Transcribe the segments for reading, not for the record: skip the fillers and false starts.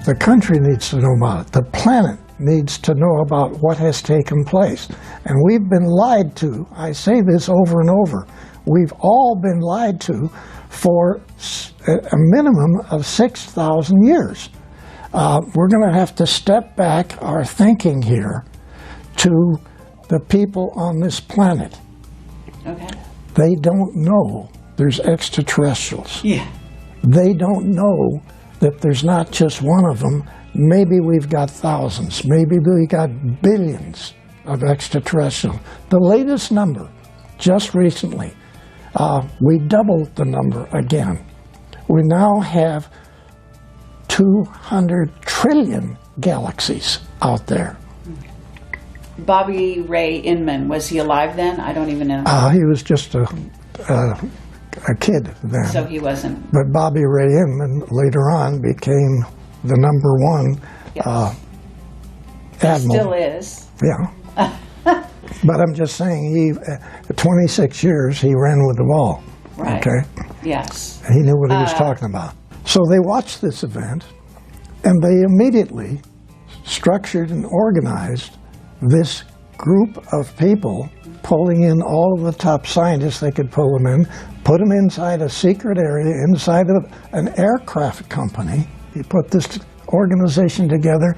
The country needs to know about it. The planet needs to know about what has taken place. And we've been lied to. I say this over and over. We've all been lied to for a minimum of 6,000 years. We're going to have to step back our thinking here to the people on this planet. Okay. They don't know there's extraterrestrials. Yeah. They don't know that there's not just one of them. Maybe we've got thousands. Maybe we got billions of extraterrestrials. The latest number, just recently, we doubled the number again. We now have 200 trillion galaxies out there. Bobby Ray Inman, was he alive then? I don't even know. He was just a kid then. So he wasn't. But Bobby Ray Inman later on became the #1 admiral. Still is. Yeah. But I'm just saying, at 26 years, he ran with the ball. Right. Okay? Yes. He knew what he was talking about. So they watched this event, and they immediately structured and organized this group of people, pulling in all of the top scientists they could pull them in, put them inside a secret area, inside of an aircraft company. He put this organization together,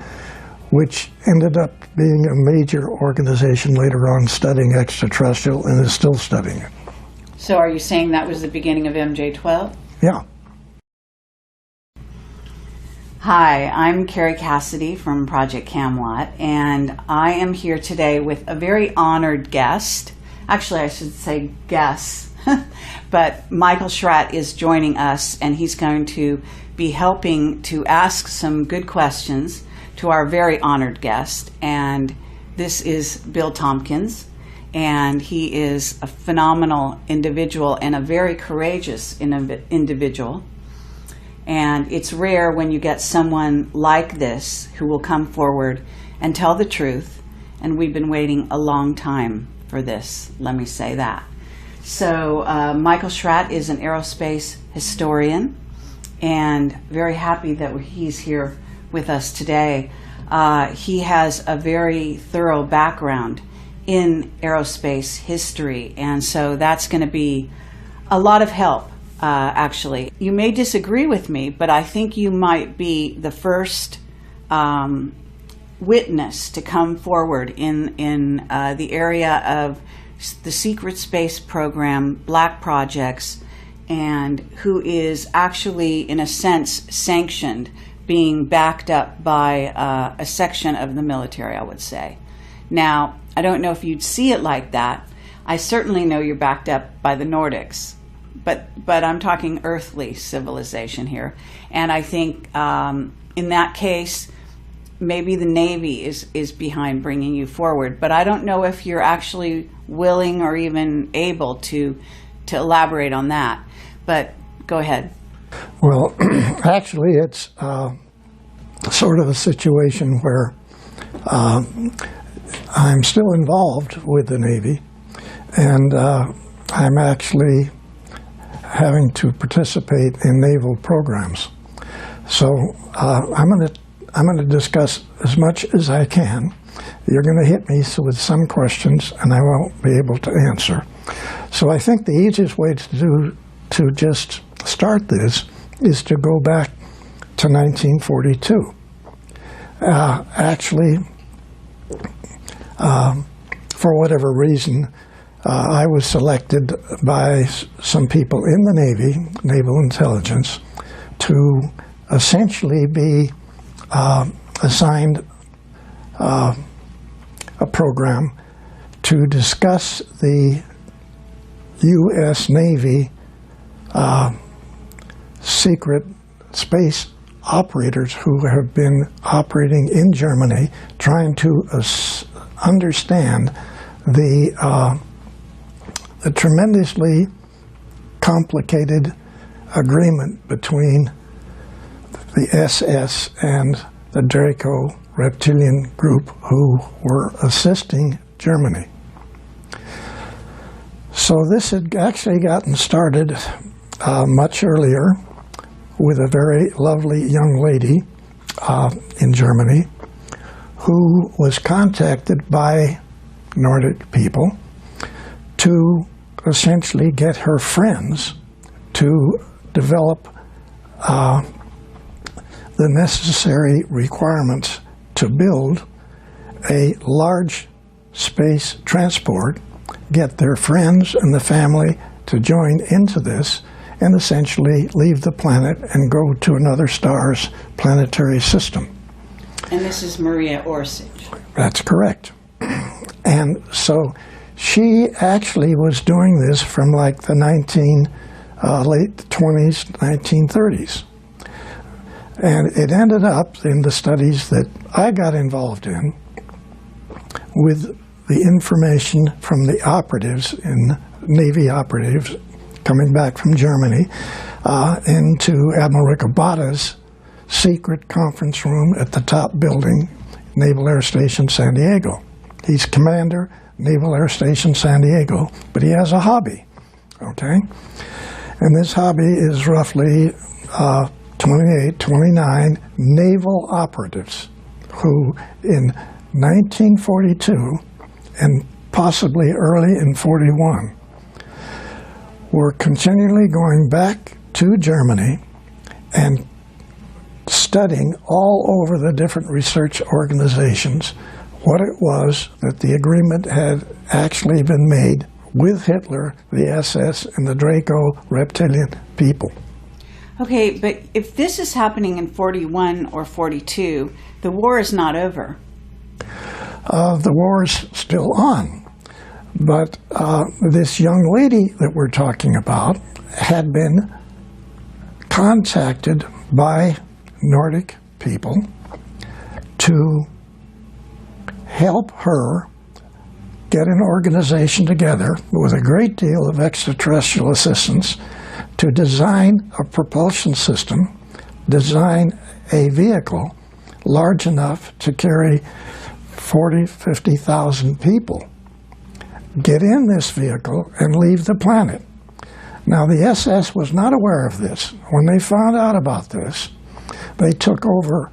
which ended up being a major organization later on studying extraterrestrial and is still studying it. So are you saying that was the beginning of MJ-12? Yeah. Hi, I'm Kerry Cassidy from Project Camelot, and I am here today with a very honored guest. Actually, I should say guest, but Michael Schratt is joining us, and he's going to be helping to ask some good questions to our very honored guest. And this is Bill Tompkins, and he is a phenomenal individual and a very courageous individual. And it's rare when you get someone like this who will come forward and tell the truth. And we've been waiting a long time for this, let me say that. So Michael Schratt is an aerospace historian, and very happy that he's here with us today. He has a very thorough background in aerospace history, and so that's going to be a lot of help. Actually, you may disagree with me, but I think you might be the first witness to come forward in the area of the secret space program, black projects, and who is actually, in a sense, sanctioned, being backed up by a section of the military, I would say. Now, I don't know if you'd see it like that. I certainly know you're backed up by the Nordics. But I'm talking earthly civilization here. And I think in that case, maybe the Navy is behind bringing you forward. But I don't know if you're actually willing or even able to elaborate on that. But go ahead. Well, actually, it's sort of a situation where I'm still involved with the Navy, and I'm actually having to participate in naval programs. So I'm going to discuss as much as I can. You're going to hit me with some questions, and I won't be able to answer. So I think the easiest way to just start this is to go back to 1942. Actually, for whatever reason, I was selected by some people in the Navy, Naval Intelligence, to essentially be assigned a program to discuss the U.S. Navy secret space operators who have been operating in Germany, trying to understand the tremendously complicated agreement between the SS and the Draco reptilian group who were assisting Germany. So this had actually gotten started much earlier with a very lovely young lady in Germany who was contacted by Nordic people to essentially get her friends to develop the necessary requirements to build a large space transport, get their friends and the family to join into this, and essentially leave the planet and go to another star's planetary system. And this is Maria Orsich. That's correct. And so she actually was doing this from like the late 20s, 1930s. And it ended up in the studies that I got involved in with the information from the operatives, Navy operatives, coming back from Germany into Admiral Ricobata's secret conference room at the top building, Naval Air Station San Diego. He's commander, Naval Air Station San Diego, but he has a hobby, okay? And this hobby is roughly 28, 29 naval operatives who in 1942 and possibly early in 41 were continually going back to Germany and studying all over the different research organizations what it was that the agreement had actually been made with Hitler, the SS, and the Draco reptilian people. Okay, but if this is happening in 41 or 42, the war is not over. The war is still on. But this young lady that we're talking about had been contacted by Nordic people to help her get an organization together with a great deal of extraterrestrial assistance to design a propulsion system, design a vehicle large enough to carry 40,000, 50,000 people, get in this vehicle and leave the planet. Now, the SS was not aware of this. When they found out about this, they took over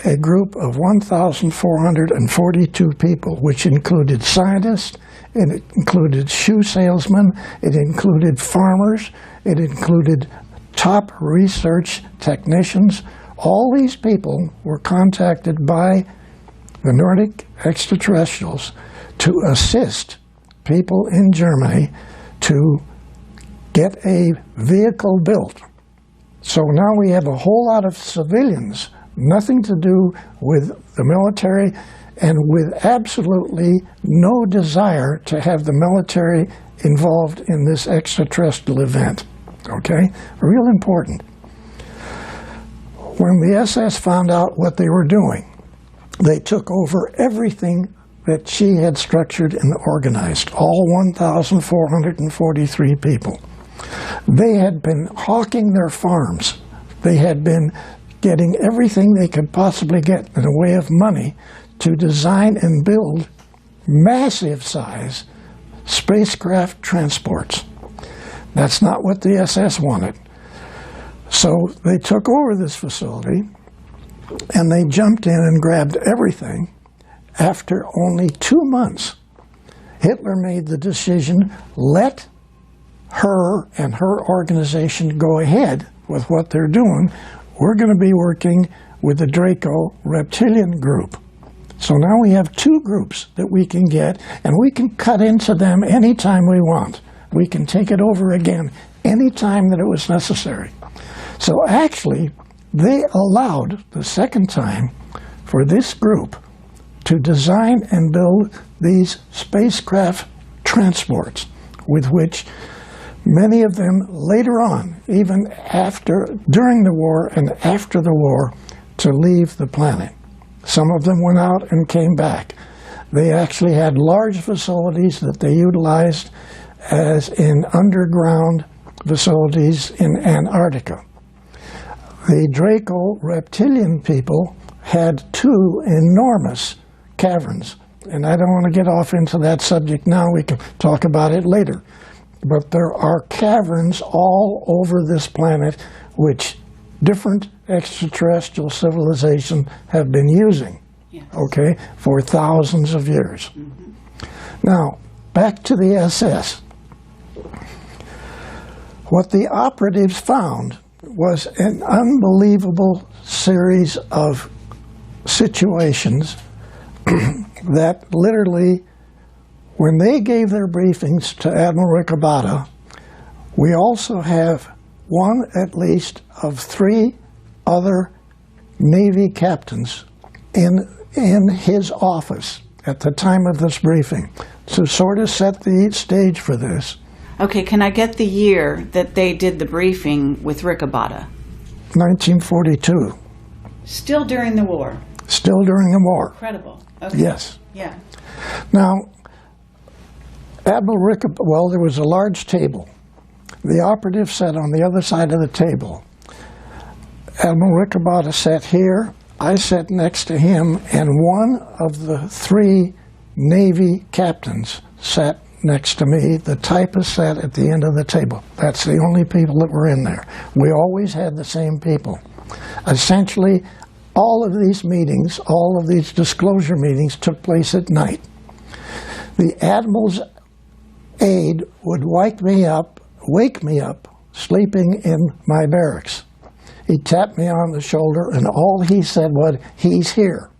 a group of 1,442 people, which included scientists, it included shoe salesmen, it included farmers, it included top research technicians. All these people were contacted by the Nordic extraterrestrials to assist people in Germany to get a vehicle built. So now we have a whole lot of civilians, nothing to do with the military, and with absolutely no desire to have the military involved in this extraterrestrial event. Okay? Real important. When the SS found out what they were doing, they took over everything that she had structured and organized, all 1,443 people. They had been hawking their farms. They had been getting everything they could possibly get in the way of money to design and build massive-size spacecraft transports. That's not what the SS wanted. So they took over this facility, and they jumped in and grabbed everything. After only 2 months, Hitler made the decision, let her and her organization go ahead with what they're doing. We're going to be working with the Draco reptilian group. So now we have two groups that we can get, and we can cut into them anytime we want. We can take it over again anytime that it was necessary. So actually, they allowed the second time for this group to design and build these spacecraft transports, with which many of them later on, even during the war and after the war, to leave the planet. Some of them went out and came back. They actually had large facilities that they utilized as in underground facilities in Antarctica. The Draco reptilian people had 2 enormous caverns, and I don't want to get off into that subject now. We can talk about it later. But there are caverns all over this planet which different extraterrestrial civilizations have been using, yes, okay, for thousands of years. Mm-hmm. Now, back to the SS. What the operatives found was an unbelievable series of situations that literally, when they gave their briefings to Admiral Ricabata, we also have one at least of 3 other Navy captains in his office at the time of this briefing to sort of set the stage for this. Okay, can I get the year that they did the briefing with Ricabata? 1942. Still during the war? Still during the war. Incredible. Okay. Yes. Yeah. Now, Admiral Ricabata, well, there was a large table. The operative sat on the other side of the table. Admiral Ricabata sat here, I sat next to him, and one of the 3 Navy captains sat next to me. The typist sat at the end of the table. That's the only people that were in there. We always had the same people. Essentially, all of these meetings, all of these disclosure meetings took place at night. The Admiral's aide would wake me up, sleeping in my barracks. He tapped me on the shoulder, and all he said was, "He's here."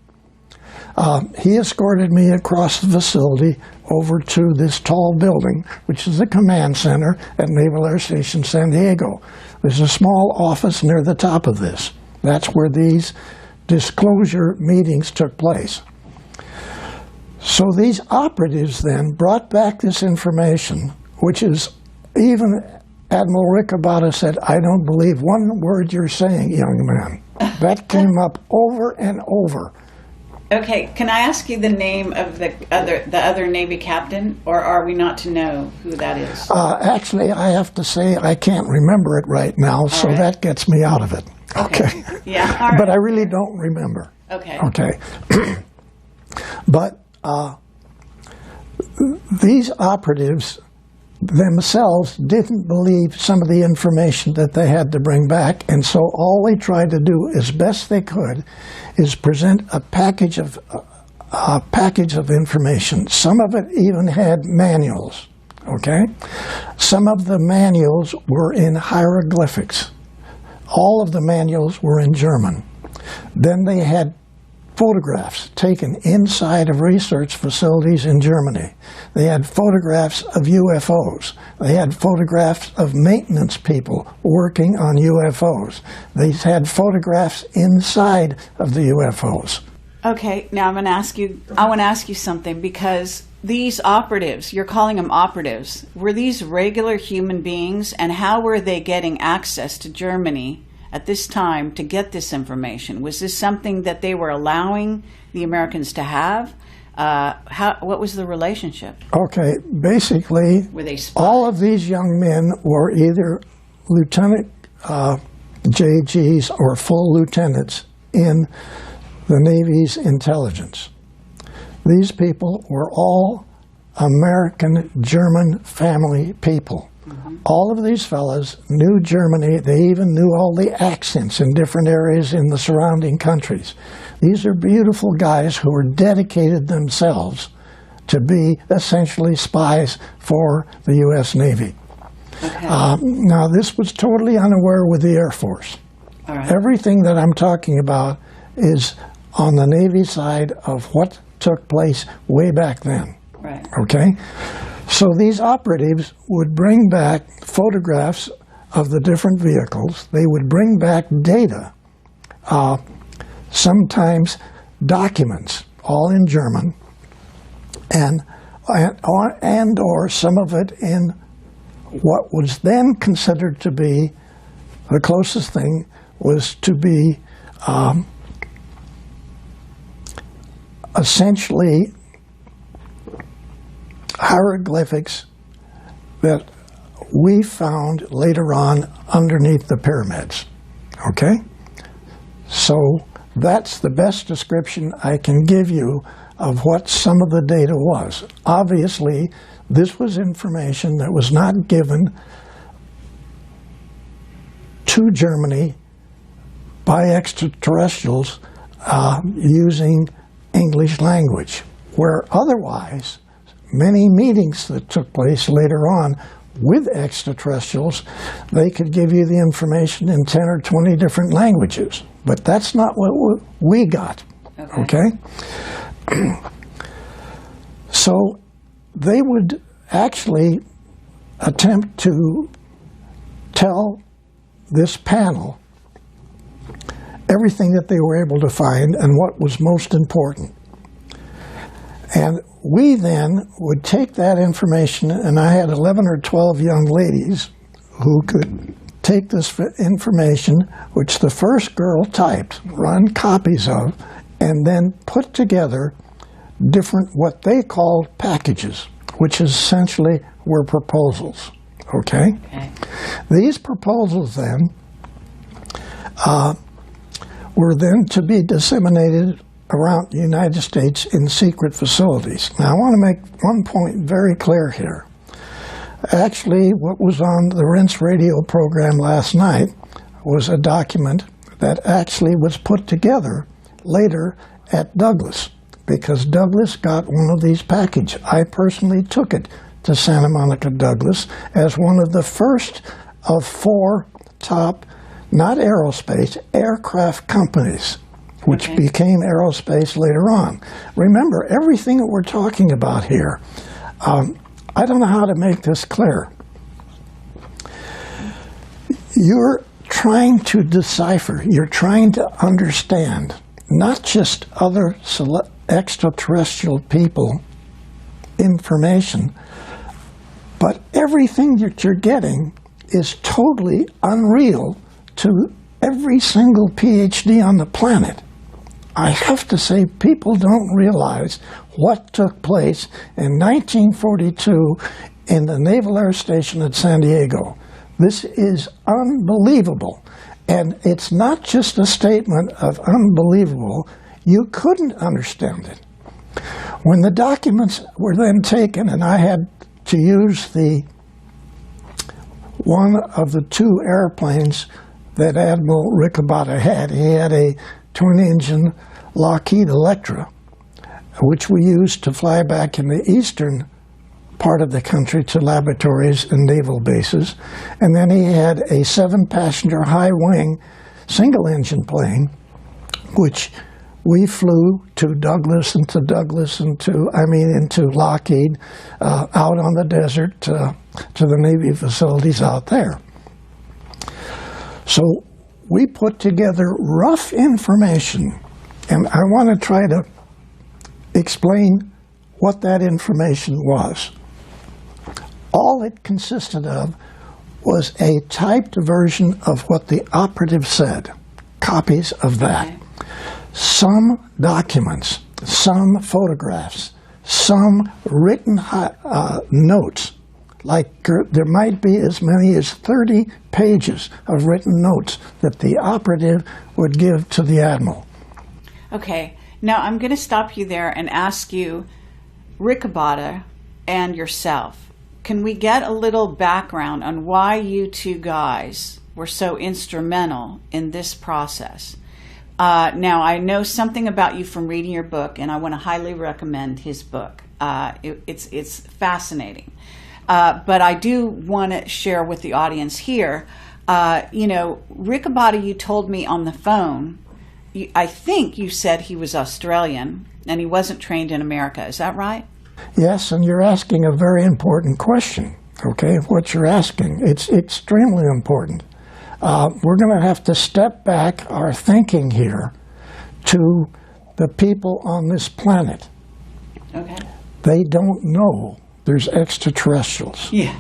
He escorted me across the facility over to this tall building, which is the command center at Naval Air Station San Diego. There's a small office near the top of this. That's where these disclosure meetings took place. So these operatives then brought back this information, which is, even Admiral Ricabata said, "I don't believe one word you're saying, young man." That came up over and over. Okay, can I ask you the name of the other Navy captain, or are we not to know who that is? Actually, I have to say I can't remember it right now, so that gets me out of it. Okay. Yeah. All right. But I really don't remember. Okay. Okay. But these operatives themselves didn't believe some of the information that they had to bring back, and so all they tried to do, as best they could, is present a package of information. Some of it even had manuals. Okay, some of the manuals were in hieroglyphics. All of the manuals were in German. Then they had photographs taken inside of research facilities in Germany. They had photographs of UFOs. They had photographs of maintenance people working on UFOs. They had photographs inside of the UFOs. Okay, now I want to ask you something, because these operatives, you're calling them operatives, were these regular human beings, and how were they getting access to Germany at this time to get this information? Was this something that they were allowing the Americans to have? What was the relationship? Okay, basically, were they spies? All of these young men were either lieutenant JGs or full lieutenants in the Navy's intelligence. These people were all American-German family people. Mm-hmm. All of these fellas knew Germany. They even knew all the accents in different areas in the surrounding countries. These are beautiful guys who were dedicated themselves to be essentially spies for the U.S. Navy. Okay. Now, this was totally unaware with the Air Force. All right. Everything that I'm talking about is on the Navy side of what took place way back then. Right. Okay? So these operatives would bring back photographs of the different vehicles. They would bring back data, sometimes documents. all in German, and or some of it in what was then considered to be the closest thing was to be essentially hieroglyphics that we found later on underneath the pyramids. Okay? So that's the best description I can give you of what some of the data was. Obviously, this was information that was not given to Germany by extraterrestrials using English language, where otherwise many meetings that took place later on with extraterrestrials, they could give you the information in 10 or 20 different languages. But that's not what we got, okay? So they would actually attempt to tell this panel everything that they were able to find and what was most important. And we then would take that information, and I had 11 or 12 young ladies who could take this information, which the first girl typed, run copies of, and then put together different, what they called packages, which essentially were proposals, okay? These proposals then were then to be disseminated around the United States in secret facilities. Now, I want to make one point very clear here. Actually, what was on the Rinse radio program last night was a document that actually was put together later at Douglas, because Douglas got one of these packages. I personally took it to Santa Monica Douglas as one of the first of 4 top, not aerospace, aircraft companies, which became aerospace later on. Remember, everything that we're talking about here, I don't know how to make this clear. You're trying to decipher, you're trying to understand not just other extraterrestrial people information, but everything that you're getting is totally unreal to every single PhD on the planet. I have to say, people don't realize what took place in 1942 in the Naval Air Station at San Diego. This is unbelievable. And it's not just a statement of unbelievable. You couldn't understand it. When the documents were then taken, and I had to use one of the 2 airplanes that Admiral Riccobotta had. He had a twin-engine Lockheed Electra, which we used to fly back in the eastern part of the country to laboratories and naval bases. And then he had a 7-passenger high-wing single-engine plane, which we flew to Douglas and into Lockheed, out on the desert to the Navy facilities out there. So we put together rough information, and I want to try to explain what that information was. All it consisted of was a typed version of what the operative said, copies of that. Okay. Some documents, some photographs, some written notes. Like there might be as many as 30 pages of written notes that the operative would give to the admiral. Okay, now I'm going to stop you there and ask you, Riccobotta and yourself, can we get a little background on why you 2 guys were so instrumental in this process? Now, I know something about you from reading your book, and I want to highly recommend his book. It's fascinating. But I do want to share with the audience here, Riccobotta, you told me on the phone, I think you said he was Australian and he wasn't trained in America. Is that right? Yes, and you're asking a very important question, okay, what you're asking. It's extremely important. We're going to have to step back our thinking here to the people on this planet. Okay. They don't know there's extraterrestrials. Yeah.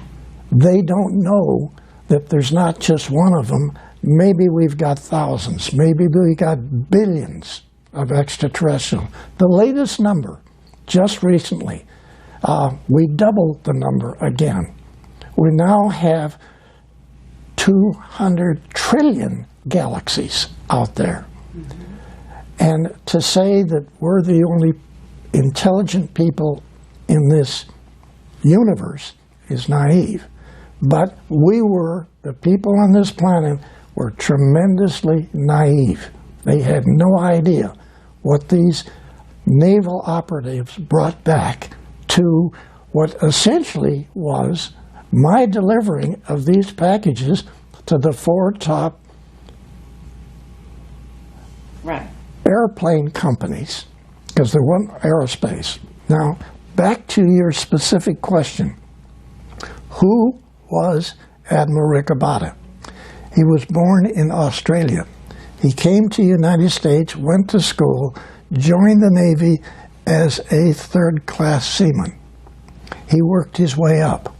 They don't know that there's not just one of them. Maybe we've got thousands. Maybe we got billions of extraterrestrials. The latest number, just recently, we doubled the number again. We now have 200 trillion galaxies out there. Mm-hmm. And to say that we're the only intelligent people in this universe is naive. But the people on this planet were tremendously naive. They had no idea what these naval operatives brought back to what essentially was my delivering of these packages to the 4 top airplane companies, because there wasn't aerospace. Now, back to your specific question. Who was Admiral Ricabata? He was born in Australia. He came to the United States, went to school, joined the Navy as a third-class seaman. He worked his way up.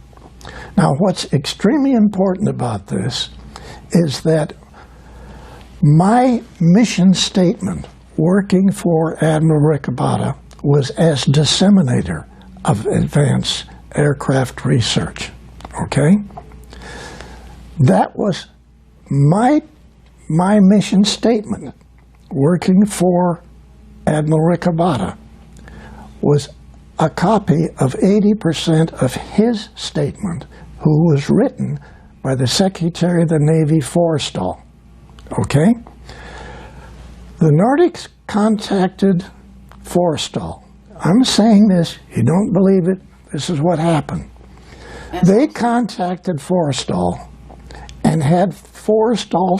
Now, what's extremely important about this is that my mission statement working for Admiral Ricabata was as disseminator of advanced aircraft research. Okay? That was my mission statement working for Admiral Ricabata was a copy of 80% of his statement, who was written by the Secretary of the Navy Forrestal. Okay? The Nordics contacted Forrestal. I'm saying this, you don't believe it, this is what happened. They contacted Forrestal and had Forrestal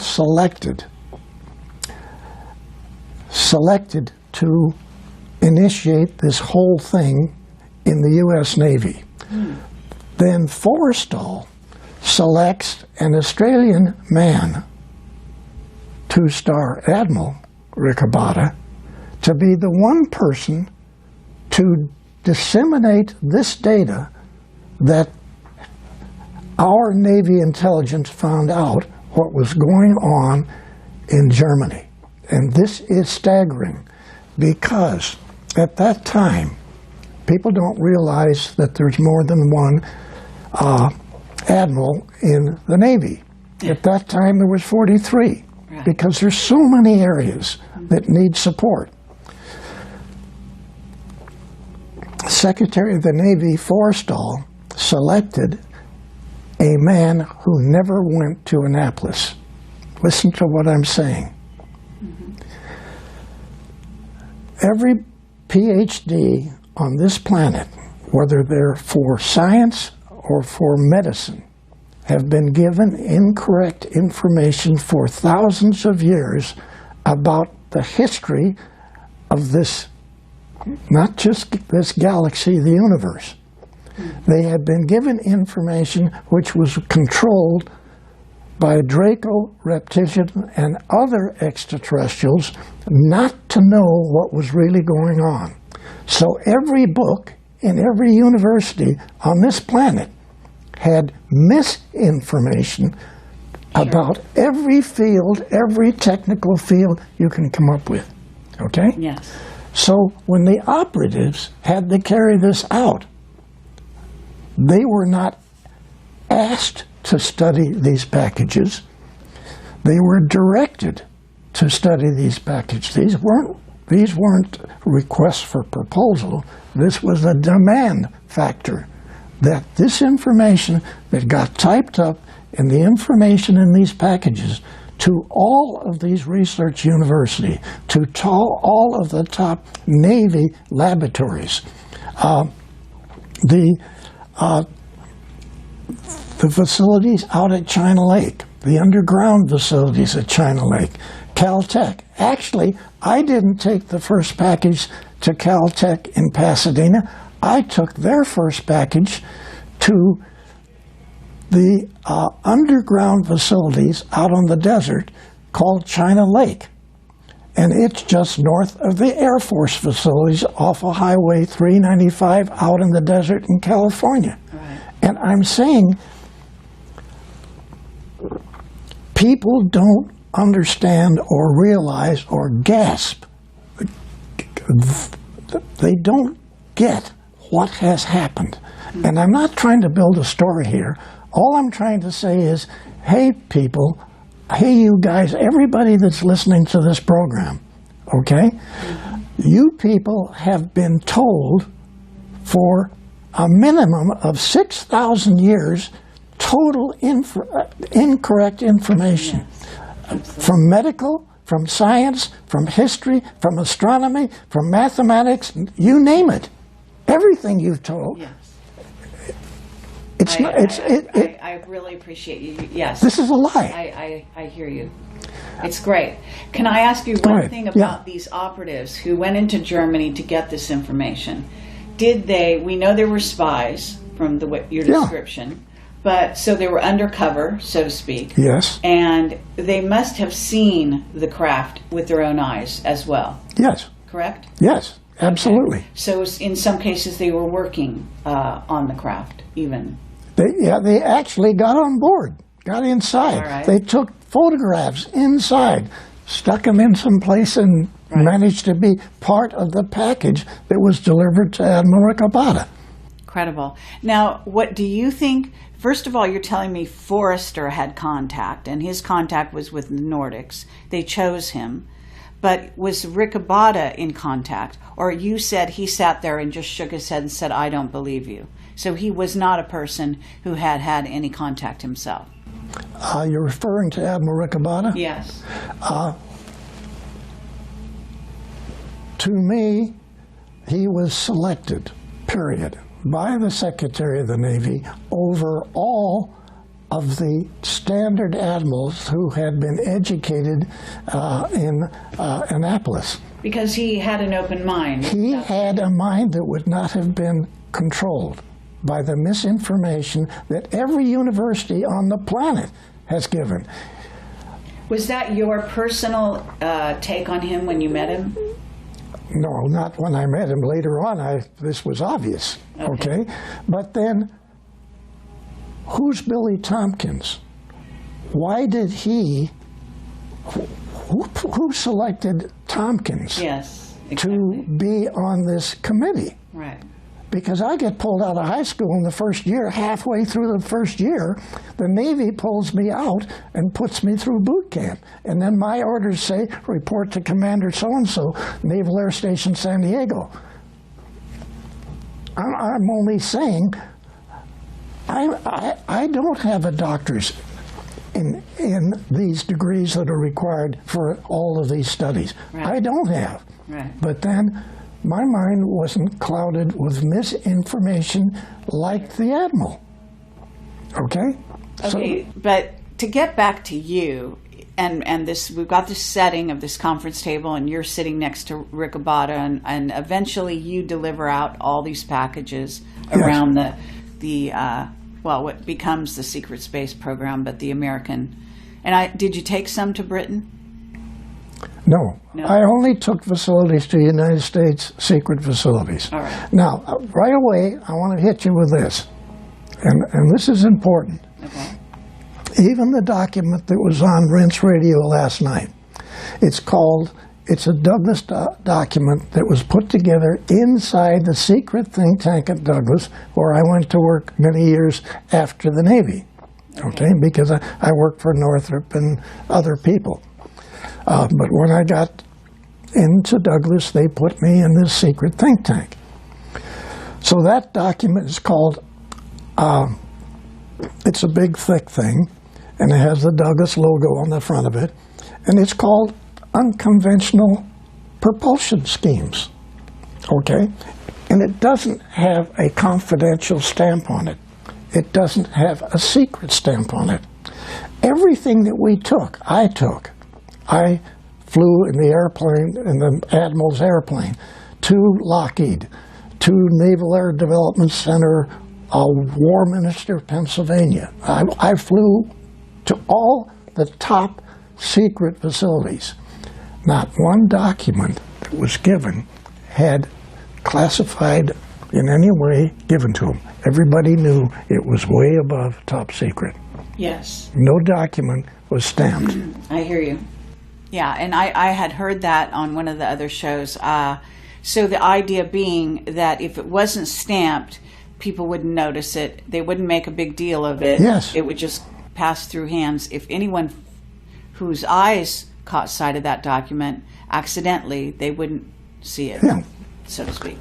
selected to initiate this whole thing in the U.S. Navy. Then Forrestal selects an Australian man, 2-star Admiral Ricabata, to be the one person to disseminate this data that our Navy intelligence found out what was going on in Germany. And this is staggering because at that time, people don't realize that there's more than one admiral in the Navy. At that time, there was 43 because there's so many areas that need support. Secretary of the Navy Forrestal selected a man who never went to Annapolis. Listen to what I'm saying. Every PhD on this planet, whether they're for science or for medicine, have been given incorrect information for thousands of years about the history of this, not just this galaxy, the universe. They had been given information which was controlled by Draco, Reptilian, and other extraterrestrials not to know what was really going on. So every book in every university on this planet had misinformation about every field, every technical field you can come up with. Okay? Yes. So when the operatives had to carry this out, they were not asked to study these packages. They were directed to study these packages. These weren't requests for proposal. This was a demand factor that this information that got typed up and the information in these packages to all of these research universities, to all of the top Navy laboratories, the facilities out at China Lake, the underground facilities at China Lake, Caltech. Actually, I didn't take the first package to Caltech in Pasadena. I took their first package to the underground facilities out on the desert called China Lake. and it's just north of the Air Force facilities off of Highway 395 out in the desert in California. Right. And I'm saying people don't understand or realize or gasp. They don't get what has happened. And I'm not trying to build a story here. All I'm trying to say is, hey people, hey you guys, everybody that's listening to this program, okay? You people have been told for a minimum of 6,000 years total incorrect information. Yes, from medical, from science, from history, from astronomy, from mathematics, you name it. Everything you've told. yes. It's not. I really appreciate you. Yes. This is a lie. I hear you. It's great. Can I ask you one thing about these operatives who went into Germany to get this information? Did they? We know they were spies from your description. But so they were undercover, so to speak. Yes. And they must have seen the craft with their own eyes as well. Yes. Correct? Yes, absolutely. Okay. So in some cases they were working on the craft even. They actually got on board, got inside. All right. They took photographs inside, stuck them in some place, and managed to be part of the package that was delivered to Admiral Ricabada. Incredible. Now, what do you think? First of all, you're telling me Forrester had contact, and his contact was with the Nordics. They chose him. But was Ricabada in contact? Or you said he sat there and just shook his head and said, I don't believe you. So he was not a person who had had any contact himself. You're referring to Admiral Ricabada? Yes. To me, he was selected, period, by the Secretary of the Navy over all of the standard admirals who had been educated in Annapolis. Because he had an open mind. He had a mind that would not have been controlled by the misinformation that every university on the planet has given. Was that your personal take on him when you met him? No, not when I met him. Later on, this was obvious, okay? But then, who's Billy Tompkins? Why did who selected Tompkins to be on this committee? Right. Because I get pulled out of high school in the first year, halfway through the first year, the Navy pulls me out and puts me through boot camp. And then my orders say, report to Commander so-and-so, Naval Air Station San Diego. I'm only saying, I don't have a doctorate in these degrees that are required for all of these studies. Right. I don't have. Right. But then, my mind wasn't clouded with misinformation like the Admiral. Okay? Okay, but to get back to you, and this, we've got this setting of this conference table, and you're sitting next to Ricabada, and eventually you deliver out all these packages around what becomes the secret space program, but the American. And did you take some to Britain? No. I only took facilities to United States secret facilities. All right. Now, right away, I want to hit you with this, and this is important. Okay. Even the document that was on Rinse Radio last night, it's a Douglas document that was put together inside the secret think tank at Douglas, where I went to work many years after the Navy, okay? Because I worked for Northrop and other people. But when I got into Douglas, they put me in this secret think tank. So that document is called, it's a big thick thing, and it has the Douglas logo on the front of it, and it's called Unconventional Propulsion Schemes, okay? And it doesn't have a confidential stamp on it. It doesn't have a secret stamp on it. Everything that we took, I took. I flew in the airplane, in the Admiral's airplane, to Lockheed, to Naval Air Development Center, Warminster, Pennsylvania. I flew to all the top secret facilities. not one document that was given had classified in any way given to them. Everybody knew it was way above top secret. Yes. No document was stamped. I hear you. Yeah, and I had heard that on one of the other shows. So the idea being that if it wasn't stamped, people wouldn't notice it. They wouldn't make a big deal of it. Yes. It would just pass through hands. If anyone whose eyes caught sight of that document accidentally, they wouldn't see it, Yeah. so to speak.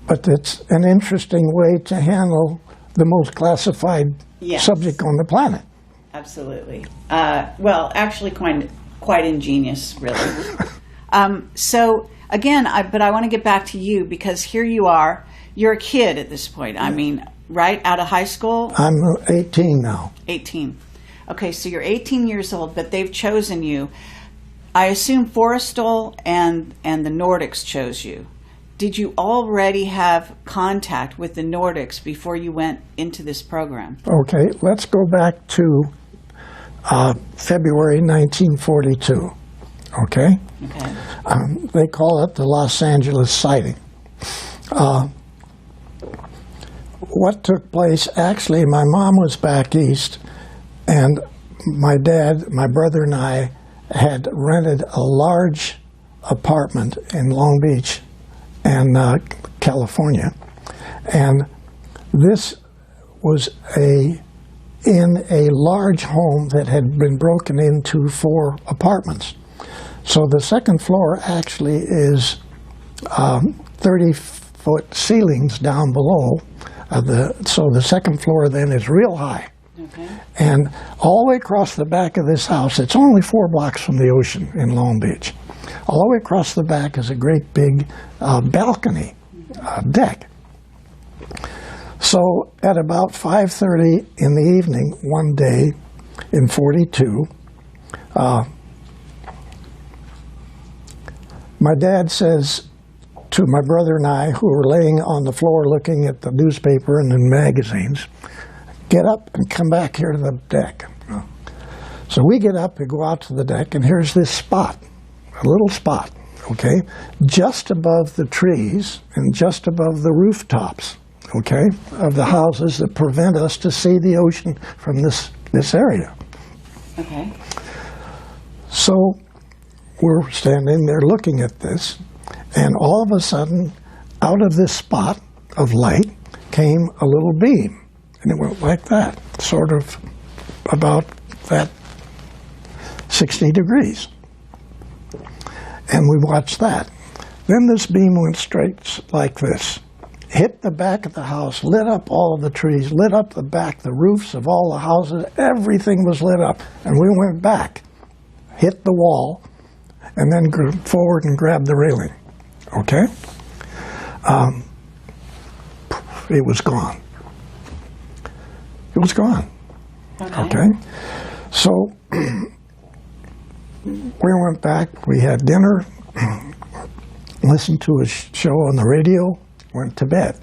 But it's an interesting way to handle the most classified Yes. subject on the planet. Absolutely. Well, actually, quite ingenious, really. So again, but I want to get back to you because here you are. You're a kid at this point. I mean, right out of high school. I'm 18 now. 18. Okay, so you're 18 years old, but they've chosen you. I assume Forrestal and the Nordics chose you. Did you already have contact with the Nordics before you went into this program? Okay, let's go back to February 1942. Okay? Okay. They call it the Los Angeles sighting. What took place, actually, my mom was back east, and my dad, my brother, and I had rented a large apartment in Long Beach and California. And this was in a large home that had been broken into 4 apartments. So the second floor actually is 30-foot ceilings down below. So the second floor then is real high. Okay. And all the way across the back of this house, it's only 4 blocks from the ocean in Long Beach. All the way across the back is a great big balcony deck. So at about 5:30 in the evening one day in 42, my dad says to my brother and I, who were laying on the floor looking at the newspaper and the magazines, get up and come back here to the deck. So we get up and go out to the deck, and here's this spot, a little spot, okay, just above the trees and just above the rooftops, okay, of the houses that prevent us to see the ocean from this area. Okay. So we're standing there looking at this, and all of a sudden, out of this spot of light came a little beam. And it went like that, sort of about that 60 degrees. And we watched that. Then this beam went straight like this, hit the back of the house, lit up all of the trees, lit up the back, the roofs of all the houses, everything was lit up. And we went back, hit the wall, and then forward and grabbed the railing. Okay? It was gone. It was gone. Okay? So we went back, we had dinner, listened to a show on the radio, went to bed.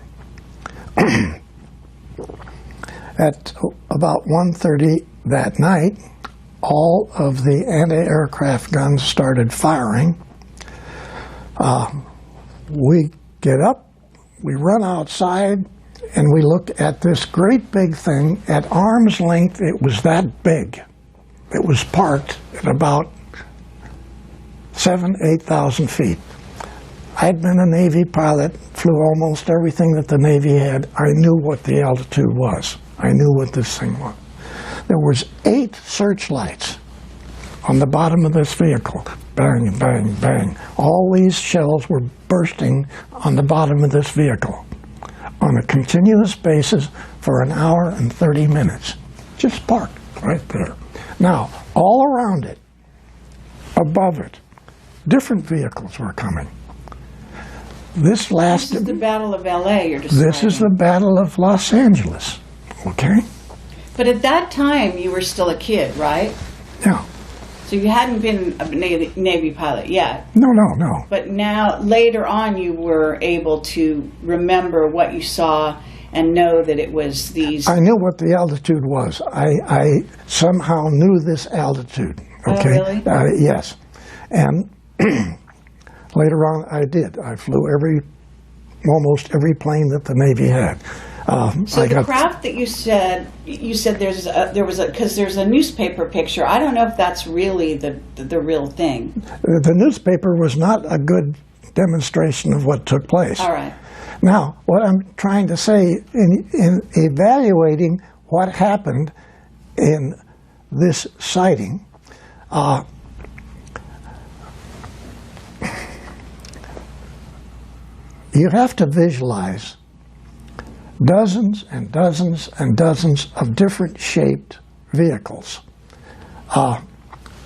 At about 1:30 that night, all of the anti-aircraft guns started firing. We get up, we run outside, and we look at this great big thing. At arm's length, it was that big. It was parked at about 8,000 feet. I'd been a Navy pilot, flew almost everything that the Navy had. I knew what the altitude was. I knew what this thing was. There was 8 searchlights on the bottom of this vehicle. Bang, bang, bang. All these shells were bursting on the bottom of this vehicle on a continuous basis for an hour and 30 minutes. Just parked right there. Now, all around it, above it, different vehicles were coming. This lasted... This is the Battle of L.A. you're describing. This is the Battle of Los Angeles, okay? But at that time, you were still a kid, right? Yeah. So you hadn't been a Navy pilot yet. No. But now, later on, you were able to remember what you saw and know that it was these... I knew what the altitude was. I somehow knew this altitude, okay? Oh, really? Yes. And later on, I did. I flew almost every plane that the Navy had. So the craft that you said there was because there's a newspaper picture. I don't know if that's really the real thing. The newspaper was not a good demonstration of what took place. All right. Now, what I'm trying to say in evaluating what happened in this sighting, you have to visualize dozens and dozens and dozens of different shaped vehicles.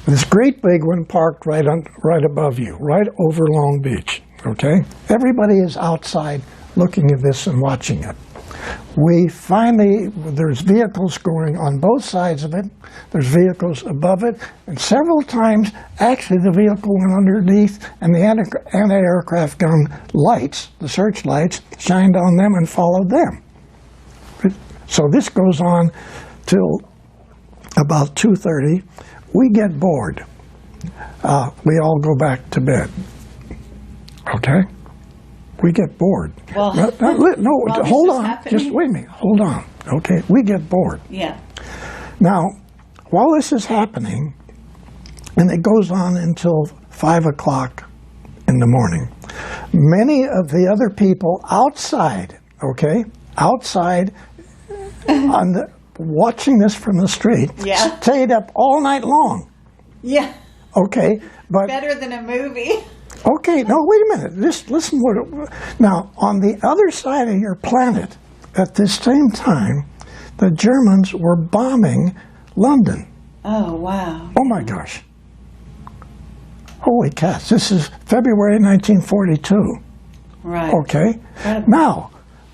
This great big one parked right above you, right over Long Beach, okay? Everybody is outside looking at this and watching it. There's vehicles going on both sides of it, there's vehicles above it, and several times, actually the vehicle went underneath and the anti-aircraft gun lights, the searchlights, shined on them and followed them. So this goes on till about 2:30. We get bored. We all go back to bed. Okay? We get bored. Well, hold on. Just wait a minute. Hold on. Okay? We get bored. Yeah. Now, while this is happening, and it goes on until 5 o'clock in the morning, many of the other people outside, okay, outside watching this from the street, stayed up all night long. Yeah. Okay, but better than a movie. Okay, no, wait a minute. Just listen now, on the other side of your planet, at this same time, the Germans were bombing London. Oh, wow. Oh, my gosh. Holy cats. This is February 1942. Right. Okay? Now,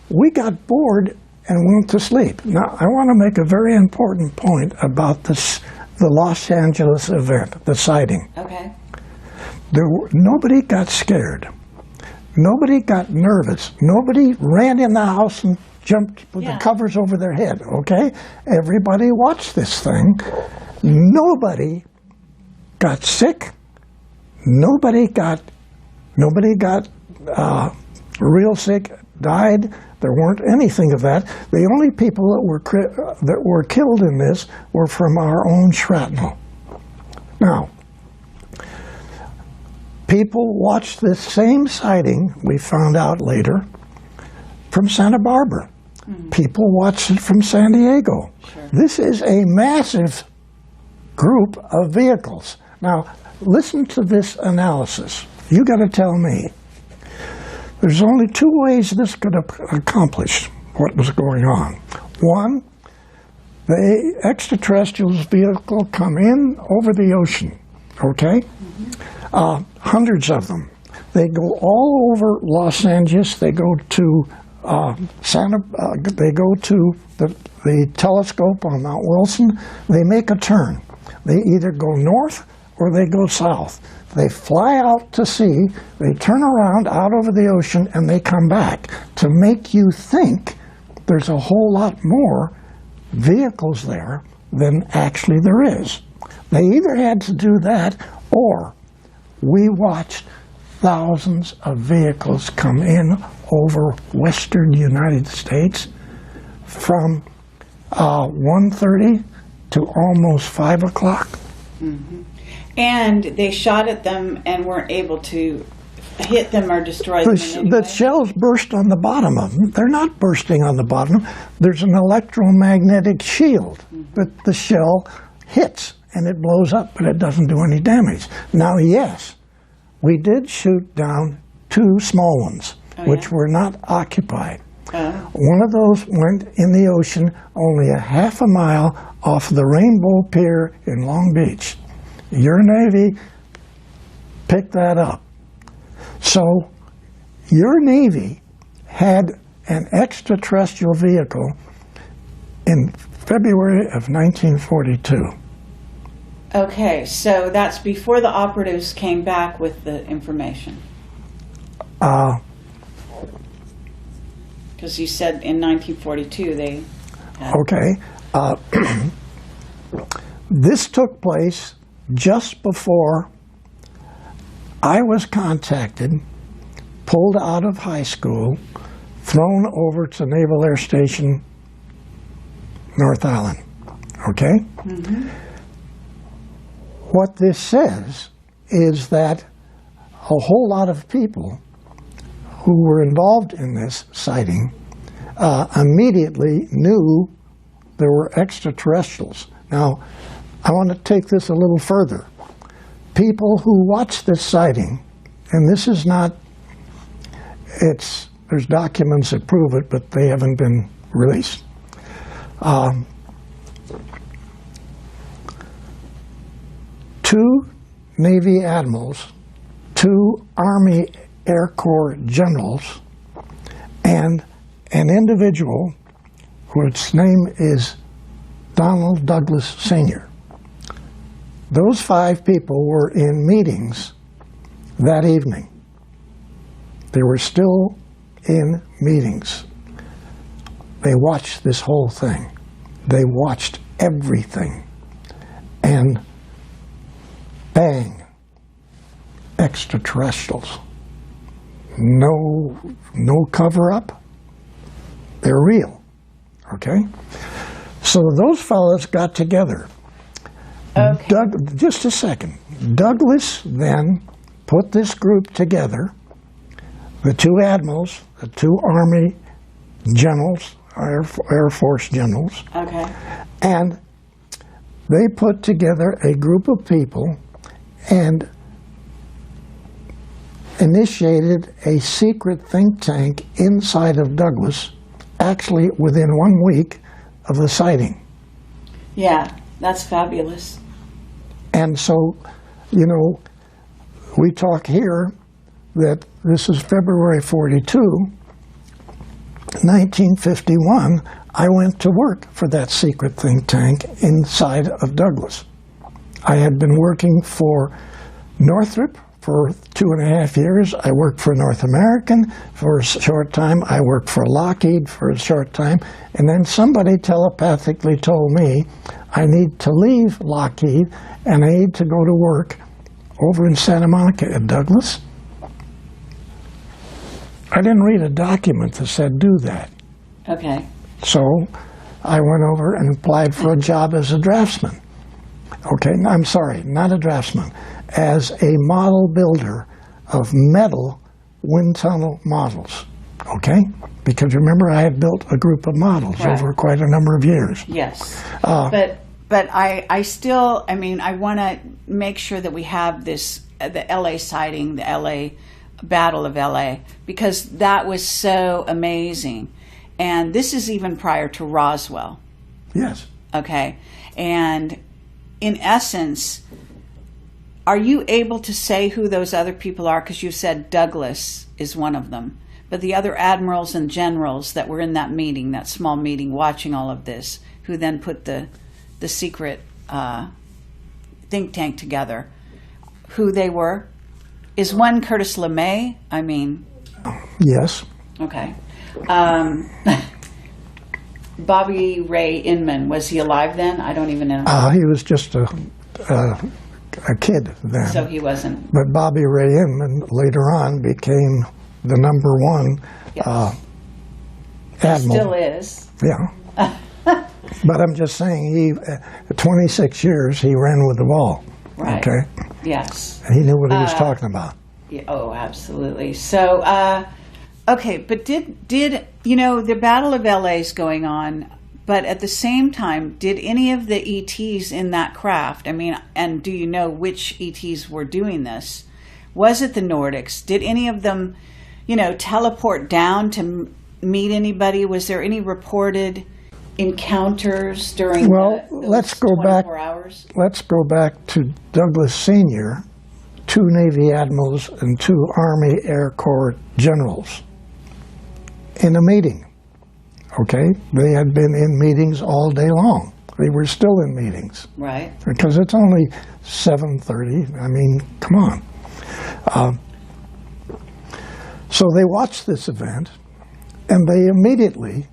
we got bored and went to sleep. Now, I want to make a very important point about the Los Angeles event, the sighting. Okay. Nobody got scared. Nobody got nervous. Nobody ran in the house and jumped with the covers over their head, okay? Everybody watched this thing. Nobody got sick. Nobody got real sick, died. There weren't anything of that. The only people that were killed in this were from our own shrapnel. Now, people watched this same sighting, we found out later, from Santa Barbara. People watched it from San Diego. Sure. This is a massive group of vehicles. Now, listen to this analysis. You got to tell me. There's only two ways this could have accomplished what was going on. One, the extraterrestrials vehicle come in over the ocean, okay? Hundreds of them. They go all over Los Angeles. They go to they go to the telescope on Mount Wilson. They make a turn. They either go north or they go south. They fly out to sea, they turn around out over the ocean, and they come back to make you think there's a whole lot more vehicles there than actually there is. They either had to do that, or we watched thousands of vehicles come in over western United States from 1:30 to almost 5 o'clock. Mm-hmm. And they shot at them and weren't able to hit them or destroy them in any The way. shells burst on the bottom of them. They're not bursting on the bottom. There's an electromagnetic shield that the shell hits and it blows up, but it doesn't do any damage. Now, yes, we did shoot down 2 small ones, which were not occupied. One of those went in the ocean only a half a mile off the Rainbow Pier in Long Beach. Your Navy picked that up. So your Navy had an extraterrestrial vehicle in February of 1942. Okay, so that's before the operatives came back with the information. Because you said in 1942 they had... Okay. This took place just before I was contacted, pulled out of high school, thrown over to Naval Air Station, North Island. Okay? Mm-hmm. What this says is that a whole lot of people who were involved in this sighting immediately knew there were extraterrestrials. Now, I want to take this a little further. People who watched this sighting, and this is not, there's documents that prove it, but they haven't been released. Two Navy admirals, two Army Air Corps generals, and an individual whose name is Donald Douglas Sr. Those 5 people were in meetings that evening. They were still in meetings. They watched this whole thing. They watched everything. And bang, extraterrestrials. No cover-up. They're real, okay? So those fellows got together. Okay. Just a second. Douglas then put this group together, the 2 admirals, the 2 Army generals, Air Force generals, Okay. and they put together a group of people and initiated a secret think tank inside of Douglas, actually within 1 week of the sighting. Yeah, that's fabulous. And so, you know, we talk here that this is February 42, 1951, I went to work for that secret think tank inside of Douglas. I had been working for Northrop for 2.5 years. I worked for North American for a short time. I worked for Lockheed for a short time. And then somebody telepathically told me I need to leave Lockheed and I need to go to work over in Santa Monica at Douglas. I didn't read a document that said do that. Okay. So I went over and applied for a job as a draftsman. Okay, I'm sorry, not a draftsman, as a model builder of metal wind tunnel models. Okay? Because remember, I had built a group of models over quite a number of years. Yes. But I still, I mean, I want to make sure that we have this, the LA sighting, the LA Battle of LA, because that was so amazing. And this is even prior to Roswell. Yes. Okay. And in essence, are you able to say who those other people are? Because you said Douglas is one of them. But the other admirals and generals that were in that meeting, that small meeting, watching all of this, who then put the secret think tank together, who they were? Is one Curtis LeMay? I mean... Yes. Okay. Bobby Ray Inman, was he alive then? I don't even know. He was just a kid then. So he wasn't. But Bobby Ray Inman later on became the number 1 admiral. Still is. Yeah. But I'm just saying, 26 years he ran with the ball. Right. Okay. Yes. And he knew what he was talking about. Yeah, oh, absolutely. So, okay, but did you know the Battle of LA is going on? But at the same time, did any of the ETs in that craft? I mean, and do you know which ETs were doing this? Was it the Nordics? Did any of them, teleport down to meet anybody? Was there any reported encounters during let's go back. Hours? Let's go back to Douglas Sr., 2 Navy admirals and 2 Army Air Corps generals in a meeting. Okay, they had been in meetings all day long. They were still in meetings. Right. Because it's only 7:30. I mean, come on. So they watched this event, and they immediately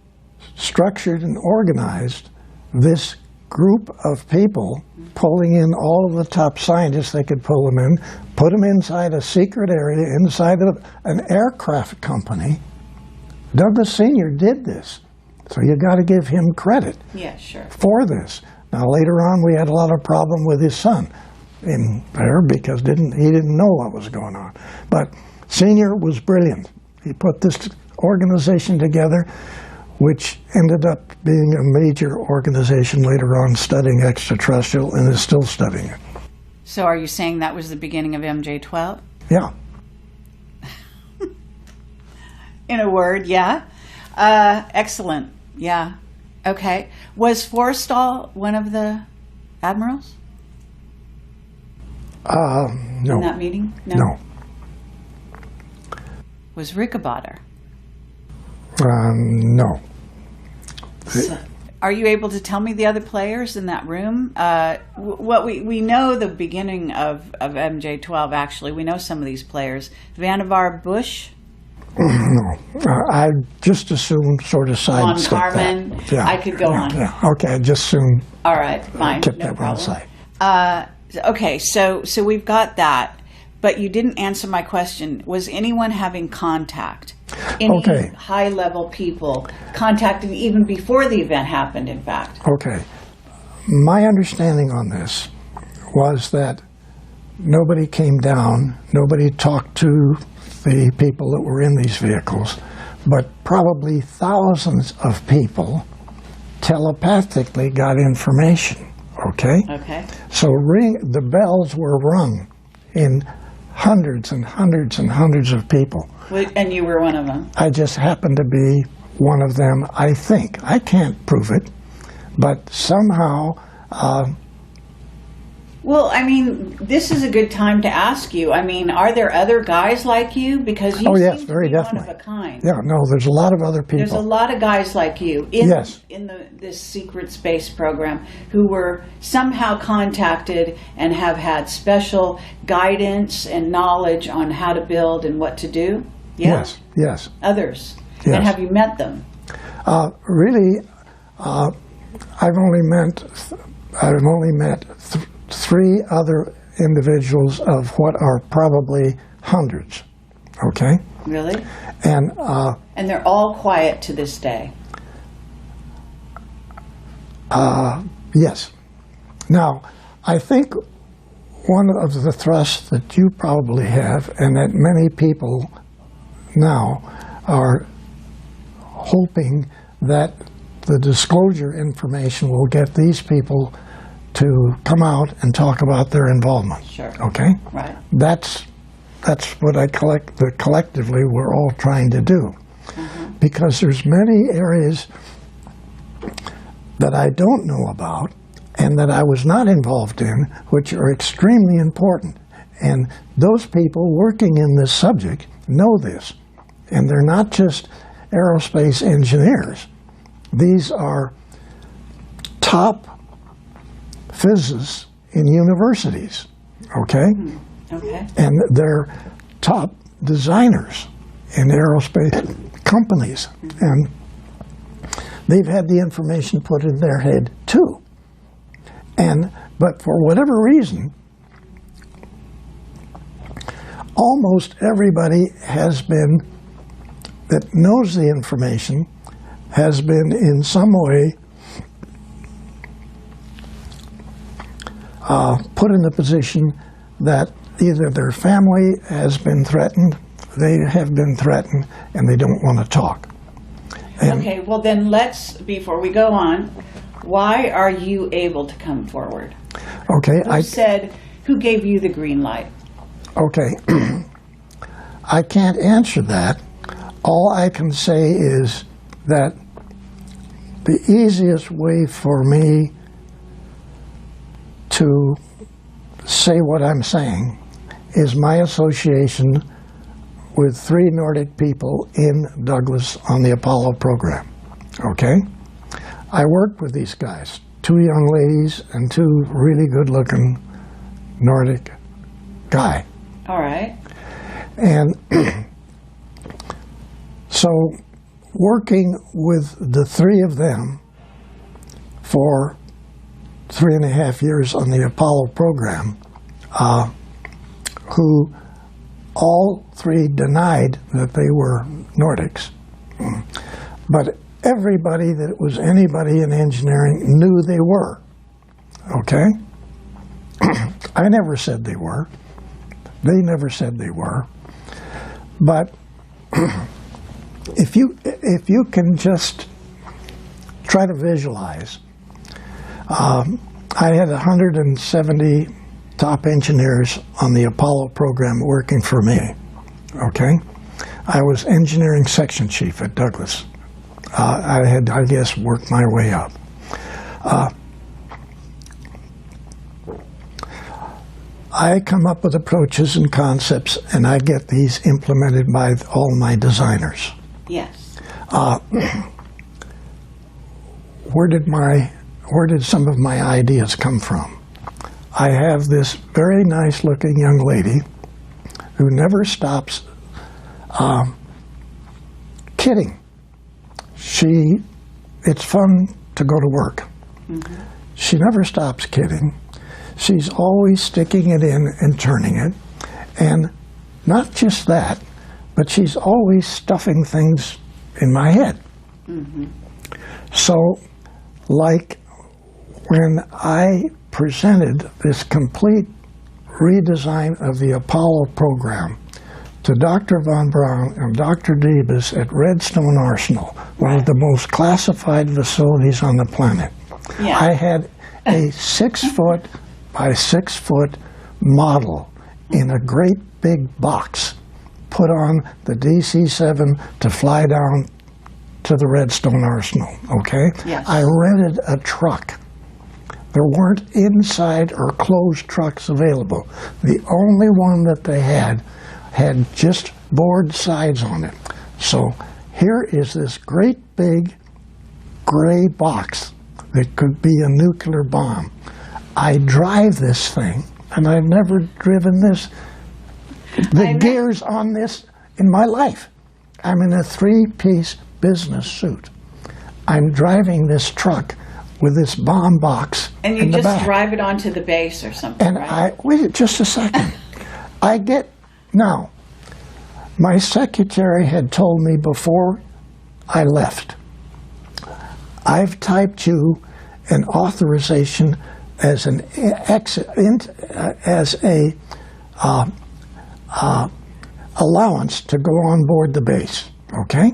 structured and organized this group of people pulling in all of the top scientists they could pull them in, put them inside a secret area, inside of an aircraft company. Douglas Sr. did this, so you got to give him credit for this. Now later on, we had a lot of problem with his son in there because he didn't know what was going on. But Sr. was brilliant. He put this organization together, which ended up being a major organization later on studying extraterrestrial and is still studying it. So are you saying that was the beginning of MJ-12? Yeah. In a word, yeah. Excellent. Yeah. Okay. Was Forrestal one of the admirals? No. In that meeting? No. Was Rickenbacker? No. So, are you able to tell me the other players in that room? What we know the beginning of MJ-12, actually. We know some of these players. Vannevar Bush? No. I just assumed sort of sidestep Von Karman? that. Yeah. I could go on. Yeah. Okay, I just assumed. All right, fine. Kept no that problem. one aside. Okay, so we've got that. But you didn't answer my question. Was anyone having contact? Any high-level people contacted even before the event happened, in fact? Okay. My understanding on this was that nobody came down, nobody talked to the people that were in these vehicles, but probably thousands of people telepathically got information, okay? Okay. So the bells were rung in hundreds and hundreds and hundreds of people. And you were one of them? I just happened to be one of them, I think. I can't prove it, but somehow... Well, I mean, this is a good time to ask you. I mean, are there other guys like you? Because you seem to be one of a kind. Yeah, no, there's a lot of other people. There's a lot of guys like you in this secret space program who were somehow contacted and have had special guidance and knowledge on how to build and what to do. Yeah? Yes. Others. Yes. And have you met them? Really, I've only met three other individuals of what are probably hundreds. Okay. Really? And they're all quiet to this day. Yes. Now, I think one of the thrusts that you probably have, and that many people now are hoping that the disclosure information will get these people to come out and talk about their involvement. Sure. Okay? Right. That's what collectively we're all trying to do. Mm-hmm. Because there's many areas that I don't know about and that I was not involved in, which are extremely important. And those people working in this subject know this. And they're not just aerospace engineers. These are top physicists in universities, okay? Okay. And they're top designers in aerospace companies. And they've had the information put in their head too. But for whatever reason, almost everybody that knows the information has been in some way put in the position that either their family has been threatened, they have been threatened, and they don't want to talk. Okay, well then before we go on, why are you able to come forward? Okay. Who gave you the green light? Okay. I can't answer that. All I can say is that the easiest way for me to say what I'm saying is my association with 3 Nordic people in Douglas on the Apollo program. Okay? I worked with these guys, 2 young ladies and 2 really good-looking Nordic guy. All right. And so working with the 3 of them for 3.5 years on the Apollo program, who all three denied that they were Nordics. But everybody that was anybody in engineering knew they were. Okay? I never said they were. They never said they were. But if you can just try to visualize, I had 170 top engineers on the Apollo program working for me. Okay? I was engineering section chief at Douglas. I had, I guess, worked my way up. I come up with approaches and concepts, and I get these implemented by all my designers. Yes. Where did some of my ideas come from? I have this very nice-looking young lady who never stops kidding. It's fun to go to work. Mm-hmm. She never stops kidding. She's always sticking it in and turning it. And not just that, but she's always stuffing things in my head. Mm-hmm. So, like when I presented this complete redesign of the Apollo program to Dr. Von Braun and Dr. Debus at Redstone Arsenal, one of the most classified facilities on the planet. Yeah. I had a 6-foot by 6-foot model in a great big box put on the DC-7 to fly down to the Redstone Arsenal, okay? Yes. I rented a truck. There weren't inside or closed trucks available. The only one that they had just board sides on it. So here is this great big gray box that could be a nuclear bomb. I drive this thing, and I've never driven the gears on this in my life. I'm in a 3-piece business suit. I'm driving this truck with this bomb box and you in the back. Drive it onto the base or something, and right? Wait just a second. Now, my secretary had told me before I left, I've typed you an authorization as an allowance to go on board the base, okay?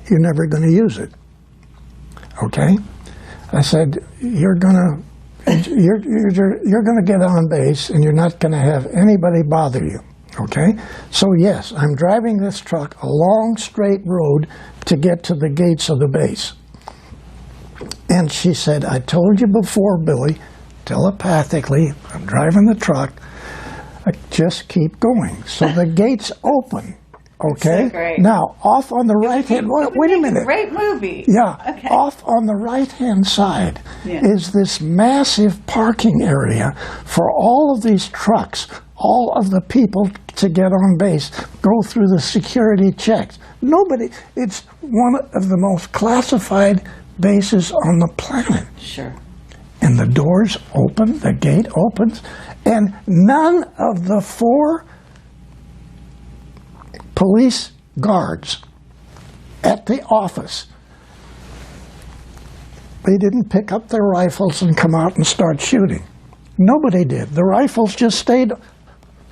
You're never going to use it, okay? I said, you're gonna get on base and you're not going to have anybody bother you, okay? So yes, I'm driving this truck a long straight road to get to the gates of the base. And she said, I told you before, Billy, telepathically, I'm driving the truck, just keep going. So the gates open, okay? So great. Now, off on the right hand, wait a minute. Great movie. Yeah, okay. Off on the right hand side is this massive parking area for all of these trucks, all of the people to get on base, go through the security checks. It's one of the most classified bases on the planet. Sure. And the doors open, the gate opens, and none of the 4 police guards at the office, they didn't pick up their rifles and come out and start shooting. Nobody did. The rifles just stayed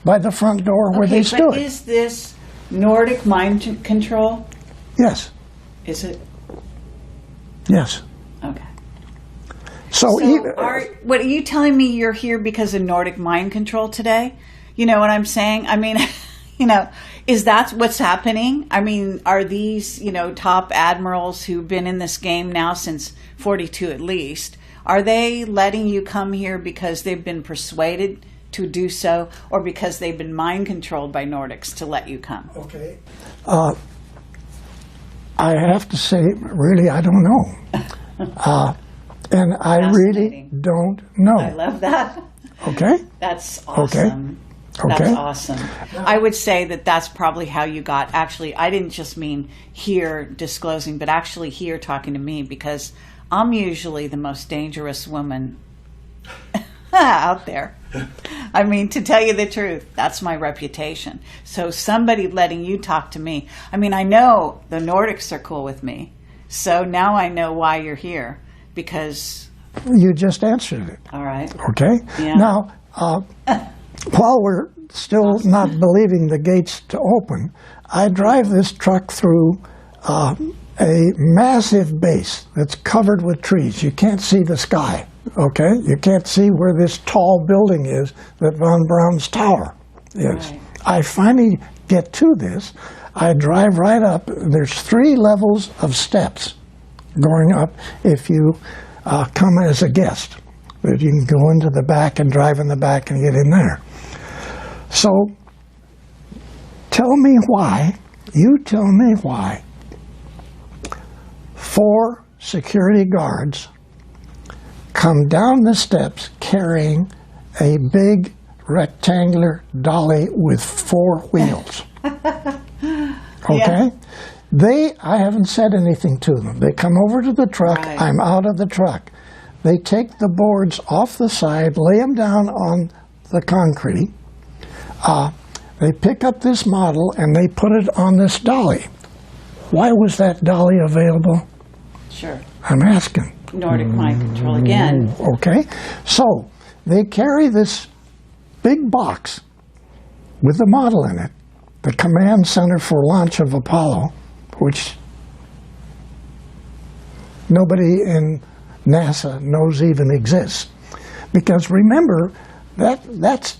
by the front door where they stood. But is this Nordic mind control? Yes. Is it? Yes. Okay. So what are you telling me? You're here because of Nordic mind control today? You know what I'm saying? I mean, is that what's happening? I mean, are these, top admirals who've been in this game now since 42 at least, are they letting you come here because they've been persuaded to do so, or because they've been mind controlled by Nordics to let you come? Okay. I have to say, really, I don't know. And I really don't know. I love that. Okay. That's awesome. Okay. That's awesome. I would say that's probably how you got, actually, I didn't just mean here disclosing, but actually here talking to me, because I'm usually the most dangerous woman out there. I mean, to tell you the truth, that's my reputation. So somebody letting you talk to me, I mean, I know the Nordics are cool with me. So now I know why you're here, because... You just answered it. All right. Okay? Yeah. Now, while we're still not believing the gates to open, I drive this truck through a massive base that's covered with trees. You can't see the sky, okay? You can't see where this tall building is that Von Braun's tower is. Right. I finally get to this. I drive right up. There's 3 levels of steps going up if you come as a guest. But you can go into the back and drive in the back and get in there. So tell me why, you tell me why 4 security guards come down the steps carrying a big rectangular dolly with 4 wheels. Okay? Yeah. I haven't said anything to them. They come over to the truck. Right. I'm out of the truck. They take the boards off the side, lay them down on the concrete. They pick up this model and they put it on this dolly. Why was that dolly available? Sure. I'm asking. Nordic mind control again. Okay. So they carry this big box with the model in it, the command center for launch of Apollo, which nobody in NASA knows even exists. Because remember, that's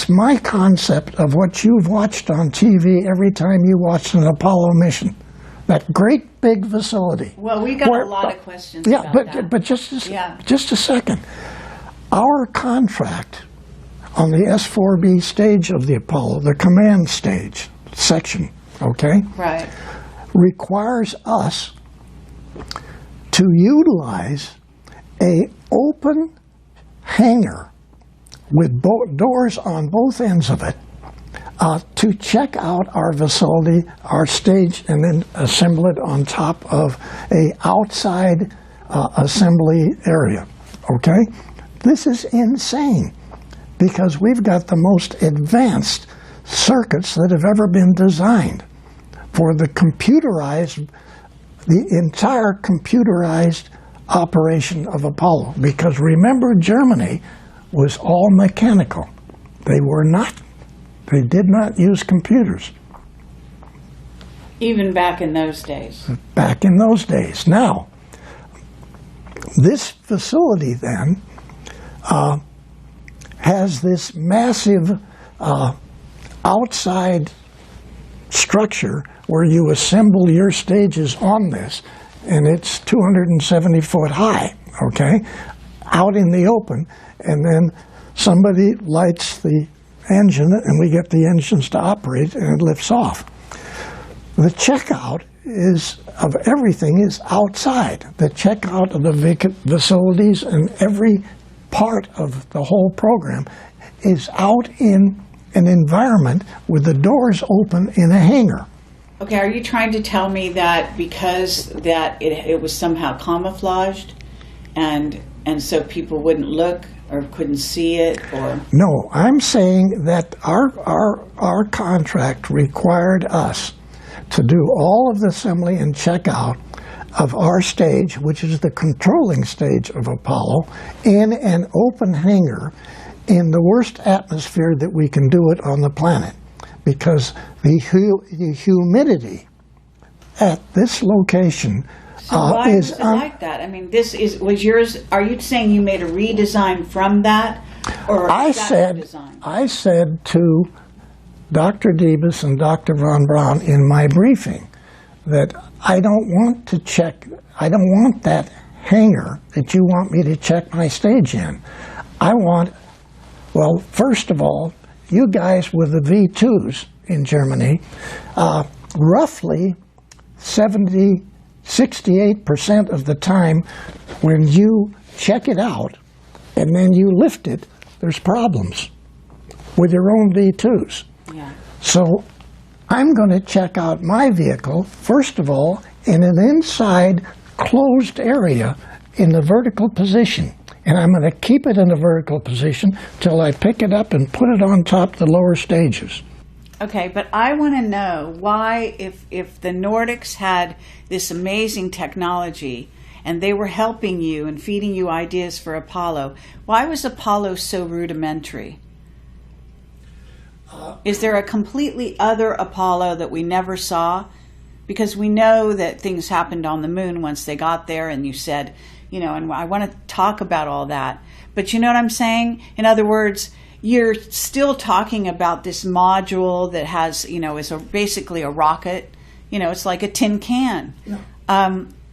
my concept of what you've watched on TV every time you watched an Apollo mission. That great big facility. Well, we got a lot of questions yeah, about that. but just a second. Our contract on the S-4B stage of the Apollo, the command stage section, okay? Right. Requires us to utilize a open hangar with doors on both ends of it to check out our facility, our stage, and then assemble it on top of a outside assembly area, okay? This is insane because we've got the most advanced circuits that have ever been designed for the entire computerized operation of Apollo. Because remember, Germany was all mechanical. They did not use computers. Even back in those days. Back in those days. Now, this facility then has this massive outside structure where you assemble your stages on this, and it's 270 foot high, okay, out in the open, and then somebody lights the engine and we get the engines to operate and it lifts off. The checkout of everything is outside. The checkout of the vacant facilities and every part of the whole program is out in an environment with the doors open in a hangar. Okay, are you trying to tell me that because that it was somehow camouflaged and so people wouldn't look or couldn't see it, or? No, I'm saying that our contract required us to do all of the assembly and checkout of our stage, which is the controlling stage of Apollo, in an open hangar in the worst atmosphere that we can do it on the planet, because the humidity at this location so why was it like that? I mean, was yours. Are you saying you made a redesign from that, or I said to Dr. Debus and Dr. Von Braun in my briefing that I don't want that hangar that you want me to check my stage in. I want, well, first of all, you guys with the V2s in Germany, roughly 68% of the time when you check it out and then you lift it, there's problems with your own V2s. Yeah. So I'm going to check out my vehicle, first of all, in an inside closed area in the vertical position. And I'm going to keep it in the vertical position till I pick it up and put it on top the lower stages. Okay, but I want to know why, if the Nordics had this amazing technology and they were helping you and feeding you ideas for Apollo, why was Apollo so rudimentary? Is there a completely other Apollo that we never saw? Because we know that things happened on the moon once they got there, and you said, you know, and I want to talk about all that. But you know what I'm saying? In other words, you're still talking about this module that has, you know, is basically a rocket. You know, it's like a tin can. Yeah.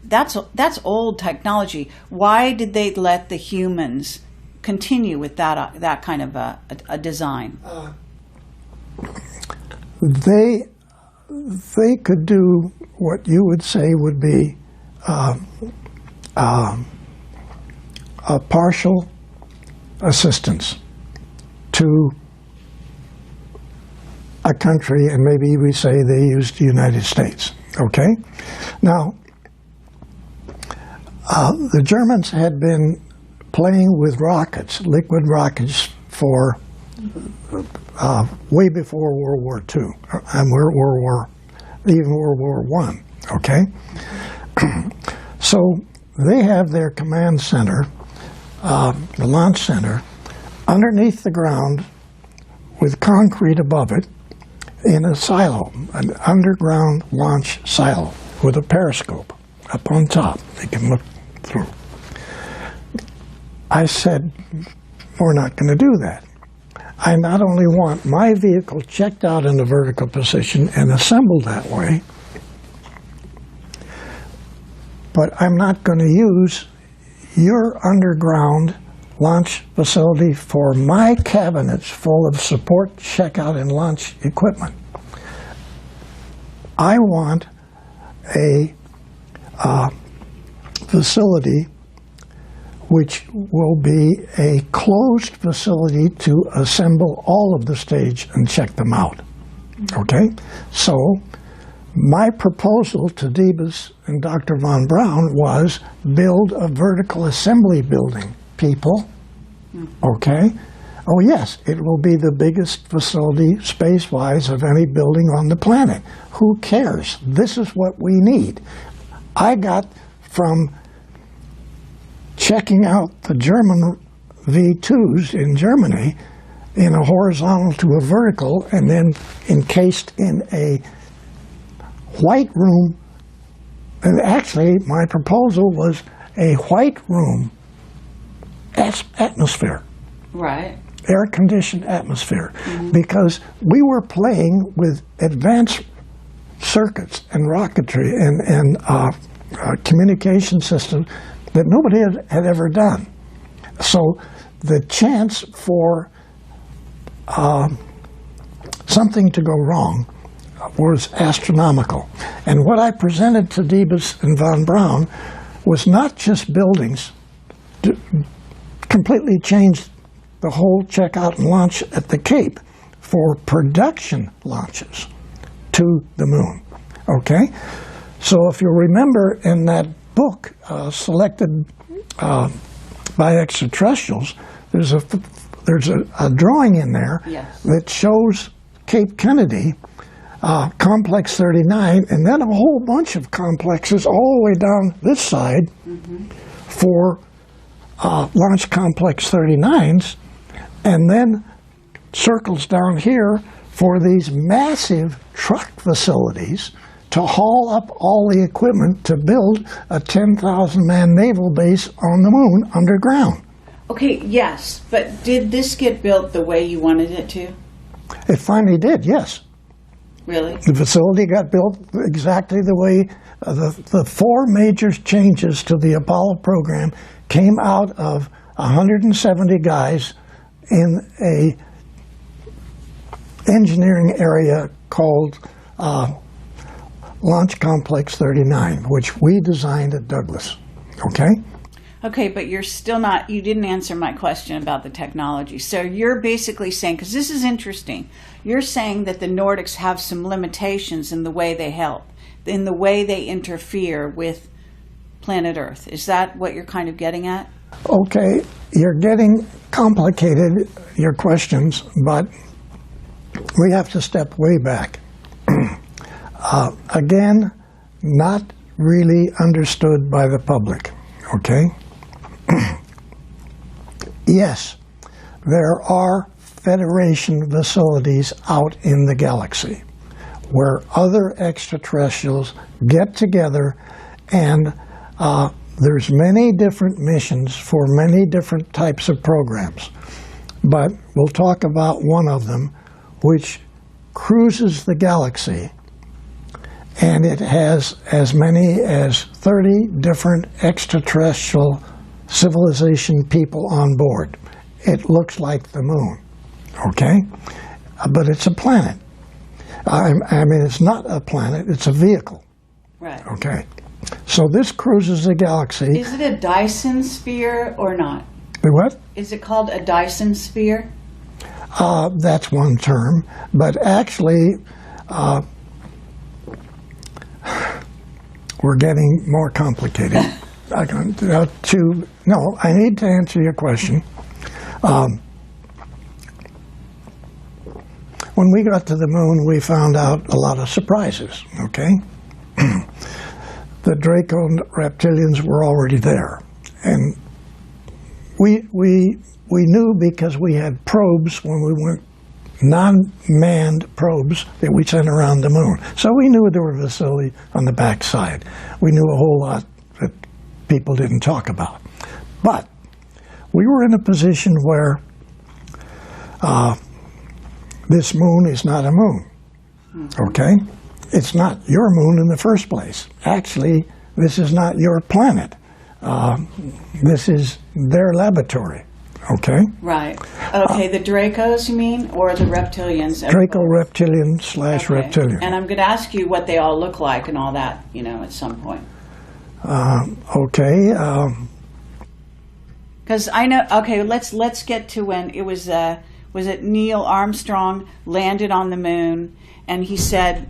That's old technology. Why did they let the humans continue with that kind of a design? They could do what you would say would be a partial assistance to a country, and maybe we say they used the United States. Okay? Now, the Germans had been playing with rockets, liquid rockets, for way before World War II, and even World War I. Okay? So they have their command center, the launch center, underneath the ground with concrete above it in a silo, an underground launch silo with a periscope up on top. They can look through. I said, we're not going to do that. I not only want my vehicle checked out in the vertical position and assembled that way, but I'm not going to use your underground launch facility for my cabinets full of support, checkout, and launch equipment. I want a facility which will be a closed facility to assemble all of the stage and check them out. Okay? So my proposal to Debus and Dr. von Braun was build a vertical assembly building, people. Okay? Oh yes, it will be the biggest facility space-wise of any building on the planet. Who cares? This is what we need. I got from checking out the German V2s in Germany in a horizontal to a vertical and then encased in a white room. And actually, my proposal was a white room atmosphere. Right. Air-conditioned atmosphere. Because we were playing with advanced circuits and rocketry and communication systems that nobody had ever done. So the chance for something to go wrong was astronomical. And what I presented to Debus and von Braun was not just buildings, completely changed the whole checkout and launch at the Cape for production launches to the moon. Okay? So if you remember in that book selected by Extraterrestrials, there's a drawing in there that shows Cape Kennedy, Complex 39, and then a whole bunch of complexes all the way down this side for Launch Complex 39s, and then circles down here for these massive truck facilities to haul up all the equipment to build a 10,000-man naval base on the moon underground. Okay, yes, but did this get built the way you wanted it to? It finally did, yes. Really? The facility got built exactly the way the four major changes to the Apollo program came out of 170 guys in a engineering area called Launch Complex 39, which we designed at Douglas. Okay? Okay, but you're still not, you didn't answer my question about the technology. So you're basically saying, because this is interesting, you're saying that the Nordics have some limitations in the way they help, in the way they interfere with planet Earth. Is that what you're kind of getting at? Okay, you're getting complicated, your questions, but we have to step way back. Again, not really understood by the public, okay? Yes, there are Federation facilities out in the galaxy where other extraterrestrials get together, and there's many different missions for many different types of programs. But we'll talk about one of them, which cruises the galaxy, and it has as many as 30 different extraterrestrial civilization people on board. It looks like the moon, okay? But it's a planet. I mean, it's not a planet, it's a vehicle. Right. Okay. So this cruises the galaxy. Is it a Dyson sphere or not? The what? Is it called a Dyson sphere? That's one term, but actually, we're getting more complicated. I need to answer your question. When we got to the moon, we found out a lot of surprises, okay? The Draco reptilians were already there. And we knew because we had probes when we went, non-manned probes that we sent around the moon. So we knew there were a facility on the backside. We knew a whole lot that people didn't talk about. But we were in a position where this moon is not a moon, okay? It's not your moon in the first place. Actually, this is not your planet. This is their laboratory, okay? Right. Okay, the Dracos, you mean, or the Reptilians? Draco reptilian / reptilian. And I'm going to ask you what they all look like and all that, at some point. Okay. Because I know. Okay, let's get to when it was it Neil Armstrong landed on the moon, and he said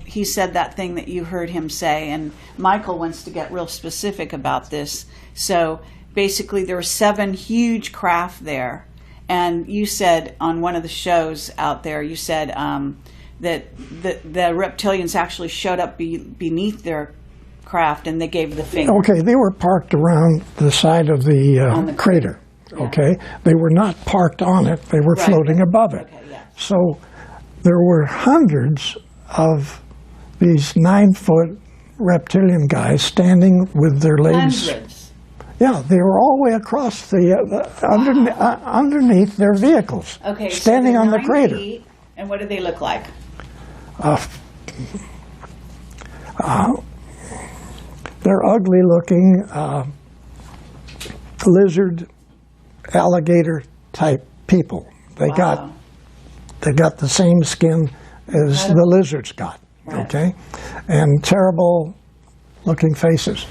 that thing that you heard him say, and Michael wants to get real specific about this. So basically there were 7 huge craft there, and you said on one of the shows out there, you said that the reptilians actually showed up beneath their craft and they gave the finger. Okay, they were parked around the side of the crater. Yeah. Okay, they were not parked on it; they were floating above it. Okay, yeah. So there were hundreds of these 9-foot reptilian guys standing with their legs. Hundreds. Yeah, they were all the way across underneath their vehicles. Okay, standing so on the crater. Feet, and what do they look like? They're ugly-looking lizard, alligator type people. They got the same skin as the lizards got. Right. Okay, and terrible looking faces.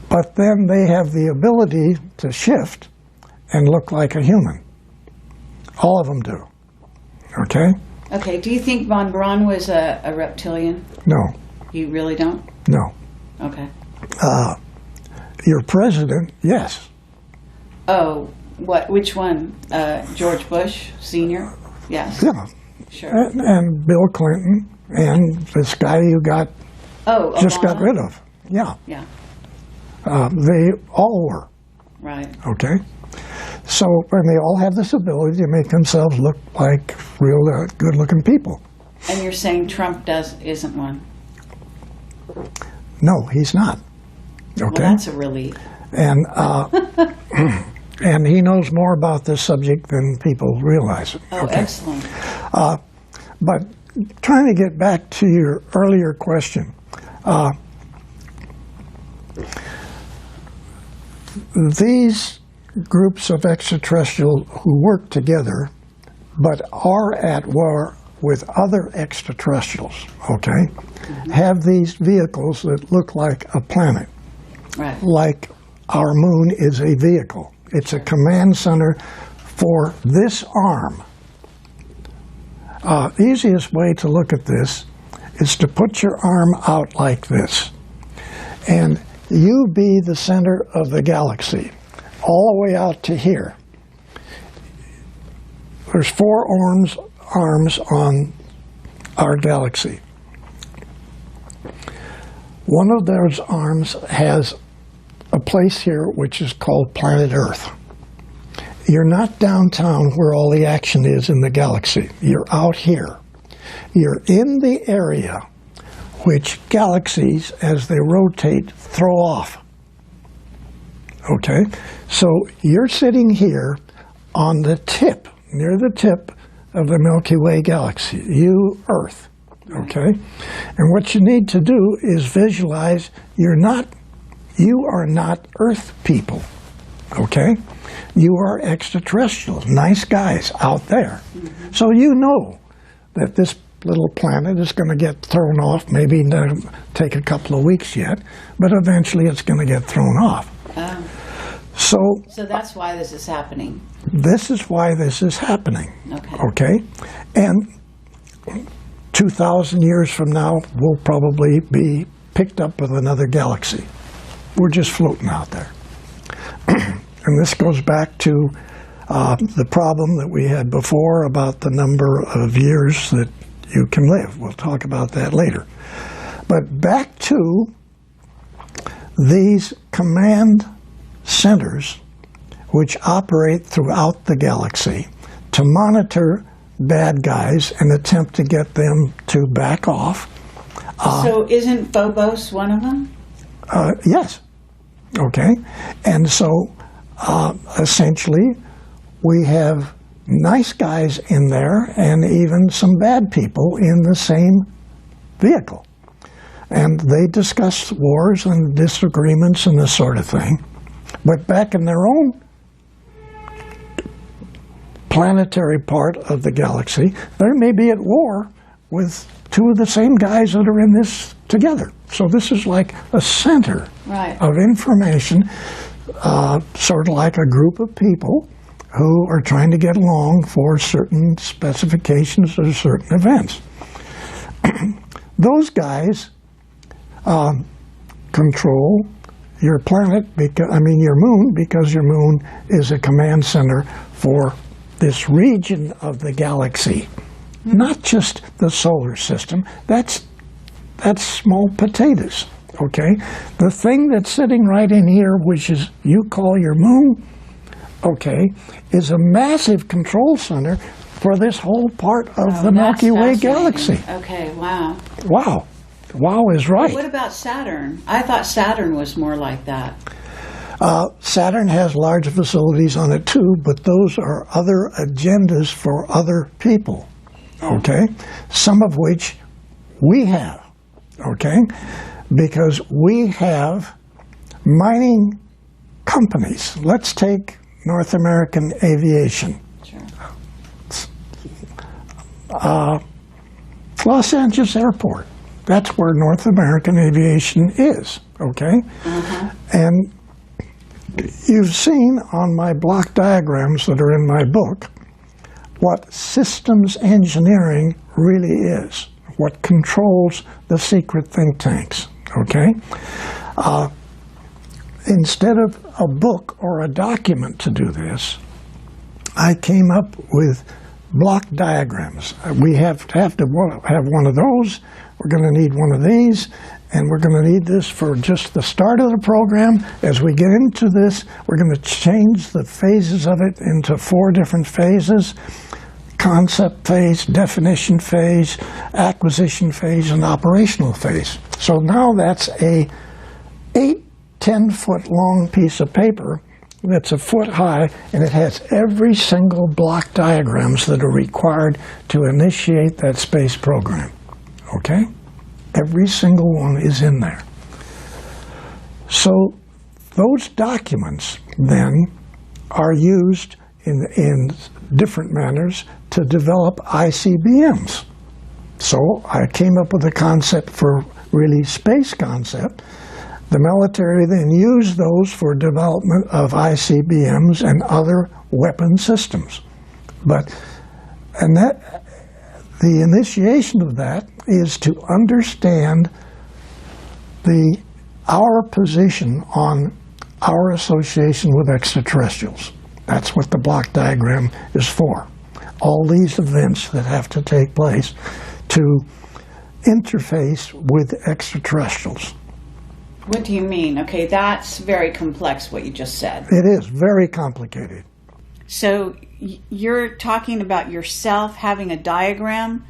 But then they have the ability to shift and look like a human. All of them do. Okay. Okay. Do you think von Braun was a reptilian? No. You really don't? No. Okay. Your president, yes. Oh, what? Which one? George Bush Sr.? Yes. Yeah. Sure. And Bill Clinton and this guy you got got rid of. Yeah. Yeah. They all were. Right. Okay. So, and they all have this ability to make themselves look like real good-looking people. And you're saying Trump isn't one? No, he's not. Okay. Well, that's a relief. And and he knows more about this subject than people realize. Oh, okay. Excellent. But trying to get back to your earlier question, these groups of extraterrestrials who work together but are at war with other extraterrestrials, okay, have these vehicles that look like a planet. Right. Like our moon is a vehicle. It's a command center for this arm. The easiest way to look at this is to put your arm out like this and you be the center of the galaxy, all the way out to here. There's 4 arms on our galaxy. One of those arms has a place here which is called planet Earth. You're not downtown where all the action is in the galaxy. You're out here. You're in the area which galaxies, as they rotate, throw off. Okay? So you're sitting here on the tip, near the tip of the Milky Way galaxy, you, Earth. Okay? And what you need to do is visualize you are not Earth people. Okay? You are extraterrestrials, nice guys out there. Mm-hmm. So you know that this little planet is going to get thrown off, maybe not take a couple of weeks yet, but eventually it's going to get thrown off. So that's why this is happening. This is why this is happening. Okay. And 2,000 years from now, we'll probably be picked up with another galaxy. We're just floating out there. And this goes back to the problem that we had before about the number of years that you can live. We'll talk about that later. But back to these command centers which operate throughout the galaxy to monitor bad guys and attempt to get them to back off. So isn't Phobos one of them? Yes. Okay. And so essentially we have nice guys in there and even some bad people in the same vehicle. And they discuss wars and disagreements and this sort of thing. But back in their own planetary part of the galaxy, they may be at war with 2 of the same guys that are in this together. So this is like a center of information, sort of like a group of people who are trying to get along for certain specifications or certain events. Those guys control your planet, your moon, because your moon is a command center for this region of the galaxy, not just the solar system. That's small potatoes. Okay, the thing that's sitting right in here, which is you call your moon, okay, is a massive control center for this whole part of the Milky Way galaxy. Okay, wow. Wow. Wow is right. Well, what about Saturn? I thought Saturn was more like that. Saturn has large facilities on it too, but those are other agendas for other people, okay? Some of which we have, okay? Because we have mining companies. Let's take North American Aviation. Sure. Los Angeles Airport. That's where North American Aviation is, okay? Uh-huh. And you've seen on my block diagrams that are in my book what systems engineering really is, what controls the secret think tanks, okay? Instead of a book or a document to do this, I came up with block diagrams. We have to have one of those. We're going to need one of these, and we're going to need this for just the start of the program. As we get into this, we're going to change the phases of it into 4 different phases: concept phase, definition phase, acquisition phase, and operational phase. So now that's a 10-foot long piece of paper that's a foot high, and it has every single block diagrams that are required to initiate that space program. Okay? Every single one is in there. So those documents then are used in different manners to develop ICBMs. So I came up with a concept for really space concept. The military then used those for development of ICBMs and other weapon systems. The initiation of that is to understand the our position on our association with extraterrestrials. That's what the block diagram is for. All these events that have to take place to interface with extraterrestrials. What do you mean? Okay, that's very complex, what you just said. It is very complicated. So you're talking about yourself having a diagram,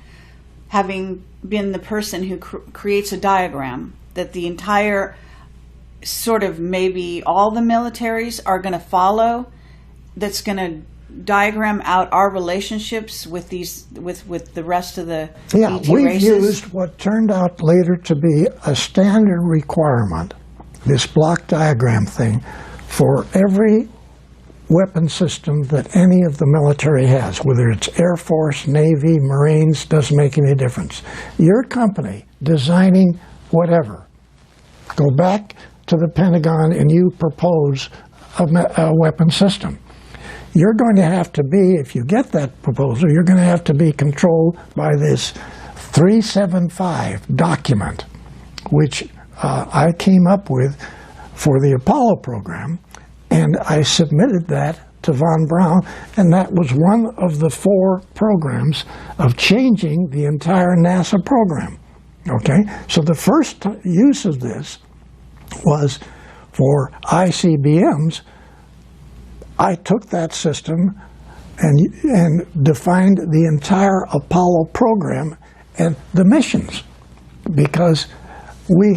having been the person who creates a diagram that the entire, sort of maybe all the militaries are going to follow, that's going to diagram out our relationships with these with the rest of the ET we've races? used what turned out later to be a standard requirement, this block diagram thing, for every weapon system that any of the military has, whether it's Air Force, Navy, Marines, doesn't make any difference. Your company designing whatever, go back to the Pentagon and you propose a weapon system. You're going to have to be, if you get that proposal, you're going to have to be controlled by this 375 document, which I came up with for the Apollo program, and I submitted that to Von Braun, and that was one of the 4 programs of changing the entire NASA program. Okay? So the first use of this was for ICBMs. I took that system and defined the entire Apollo program and the missions, because they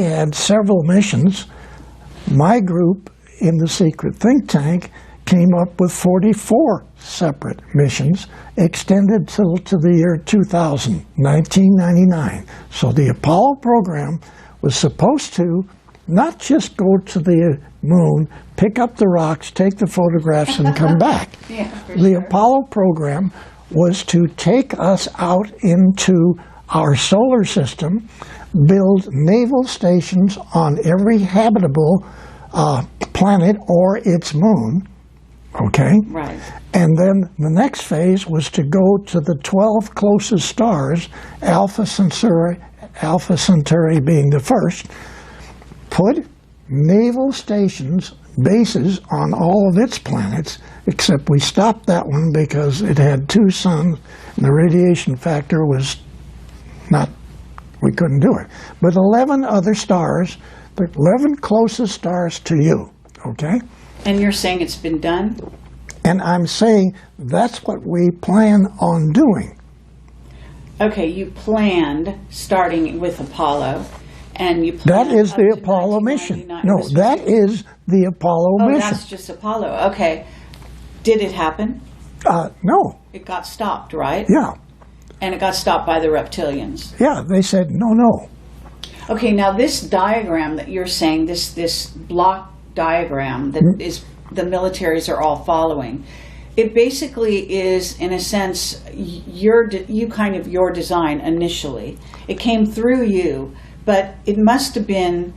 had several missions. My group in the secret think tank came up with 44 separate missions extended to the year 2000, 1999. So the Apollo program was supposed to not just go to the moon, pick up the rocks, take the photographs, and come back. Yeah, the Apollo program was to take us out into our solar system, build naval stations on every habitable planet or its moon, okay? Right. And then the next phase was to go to the 12 closest stars, Alpha Centauri being the first, put naval stations, bases on all of its planets, except we stopped that one because it had 2 suns and the radiation factor was not, we couldn't do it. But 11 other stars, the 11 closest stars to you, okay? And you're saying it's been done? And I'm saying that's what we plan on doing. Okay, you planned starting with Apollo. And you that is the Apollo mission. No, that is the Apollo mission. Oh, that's just Apollo. Okay. Did it happen? No. It got stopped, right? Yeah. And it got stopped by the reptilians. Yeah, they said, no. Okay, now this diagram that you're saying, this block diagram that is the militaries are all following, it basically is, in a sense, your design initially. It came through you. But it must have been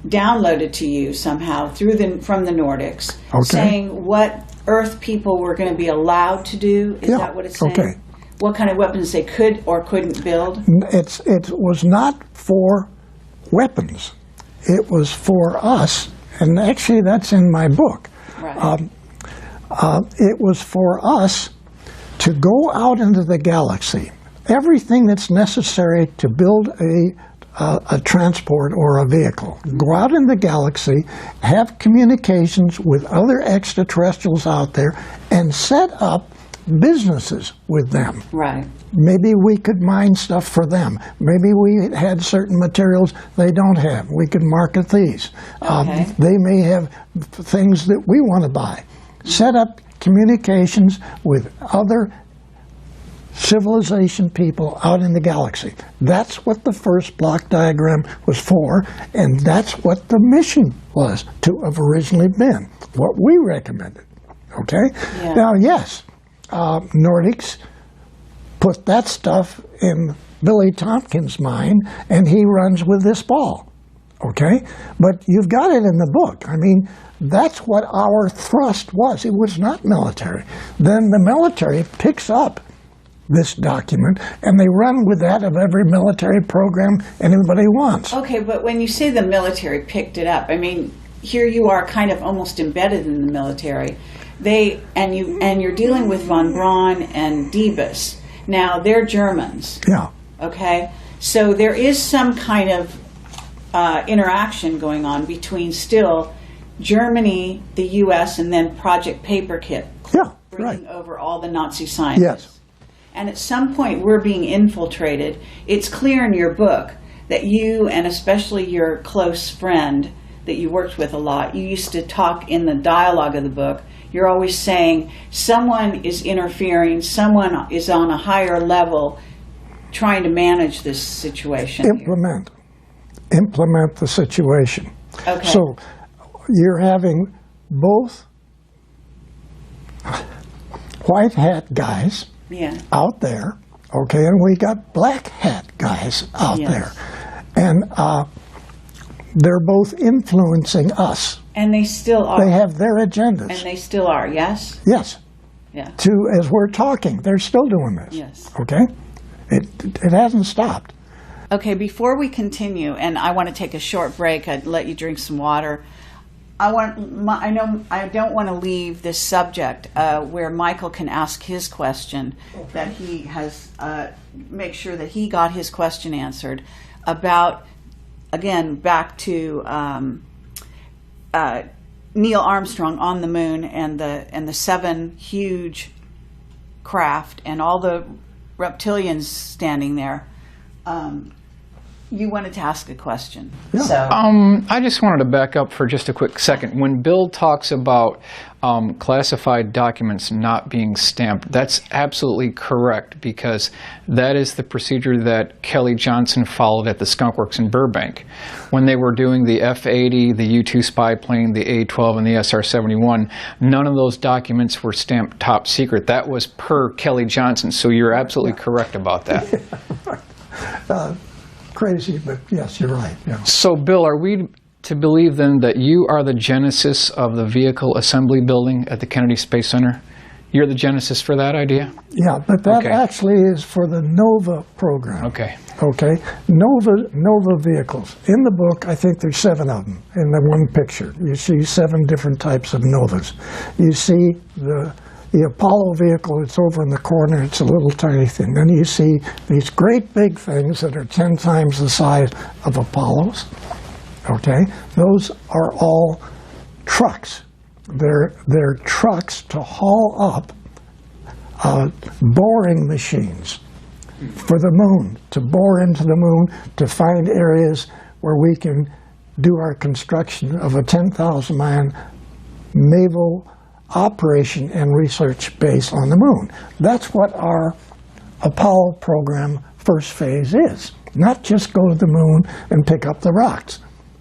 downloaded to you somehow from the Nordics, okay, saying what Earth people were going to be allowed to do. Is that what it's saying? Okay. What kind of weapons they could or couldn't build? It was not for weapons. It was for us, and actually that's in my book. Right. It was for us to go out into the galaxy. Everything that's necessary to build a transport or a vehicle. Go out in the galaxy, have communications with other extraterrestrials out there, and set up businesses with them. Right. Maybe we could mine stuff for them. Maybe we had certain materials they don't have. We could market these. Okay. They may have things that we want to buy. Set up communications with other civilization people out in the galaxy. That's what the first block diagram was for, and that's what the mission was to have originally been, what we recommended. Okay? Yeah. Now, yes, Nordics put that stuff in Billy Tompkins' mind, and he runs with this ball. Okay? But you've got it in the book. I mean, that's what our thrust was. It was not military. Then the military picks up this document, and they run with that of every military program anybody wants. Okay, but when you say the military picked it up, I mean, here you are kind of almost embedded in the military. You're dealing with von Braun and Diebus. Now, they're Germans. Yeah. Okay? So there is some kind of interaction going on between still Germany, the U.S., and then Project Paperclip. Yeah, bringing right. over all the Nazi scientists. Yes. And at some point, we're being infiltrated. It's clear in your book that you, and especially your close friend that you worked with a lot, you used to talk in the dialogue of the book. You're always saying someone is interfering, someone is on a higher level trying to manage this situation. Implement the situation. Okay. So you're having both white hat guys out there, okay, and we got black hat guys out there. And they're both influencing us. And they still are. They have their agendas. And they still are, yes? Yes. Yeah. As we're talking, they're still doing this. Yes. Okay? It hasn't stopped. Okay, before we continue, and I want to take a short break, I'd let you drink some water. I don't want to leave this subject where Michael can ask his question, that he has, make sure that he got his question answered about, again, back to Neil Armstrong on the moon and the 7 huge craft and all the reptilians standing there. You wanted to ask a question. Yeah. So. I just wanted to back up for just a quick second. When Bill talks about classified documents not being stamped, that's absolutely correct, because that is the procedure that Kelly Johnson followed at the Skunk Works in Burbank. When they were doing the F-80, the U-2 spy plane, the A-12, and the SR-71, none of those documents were stamped top secret. That was per Kelly Johnson, so you're absolutely correct about that. Crazy, but yes, you're right. Yeah. So, Bill, are we to believe then that you are the genesis of the vehicle assembly building at the Kennedy Space Center? You're the genesis for that idea? Yeah, but that actually is for the NOVA program. Okay. Okay, NOVA vehicles. In the book, I think there's 7 of them in the one picture. You see 7 different types of NOVAs. You see the Apollo vehicle, it's over in the corner, it's a little tiny thing. Then you see these great big things that are 10 times the size of Apollos. Okay, those are all trucks. They're trucks to haul up boring machines for the moon, to bore into the moon, to find areas where we can do our construction of a 10,000-man naval operation and research base on the moon. That's what our Apollo program first phase is. Not just go to the moon and pick up the rocks.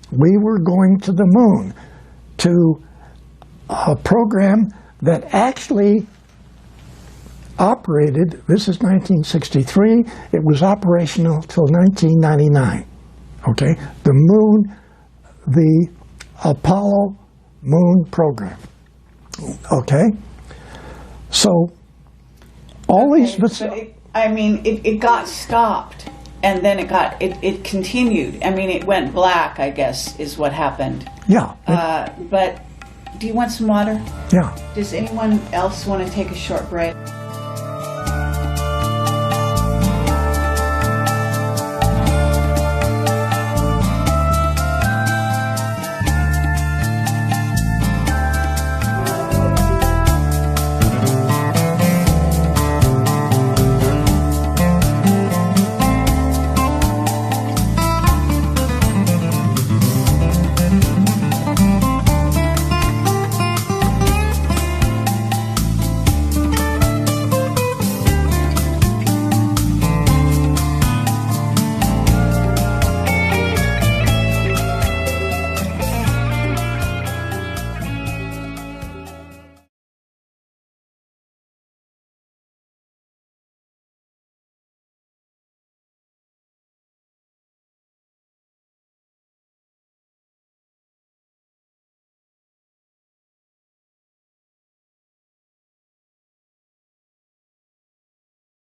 We were going to the moon to a program that actually operated, this is 1963, it was operational till 1999. Okay, the moon, the Apollo moon program. Okay, so all these. It got stopped, and then it continued. I mean, it went black, I guess, is what happened. Yeah. But do you want some water? Yeah. Does anyone else want to take a short break?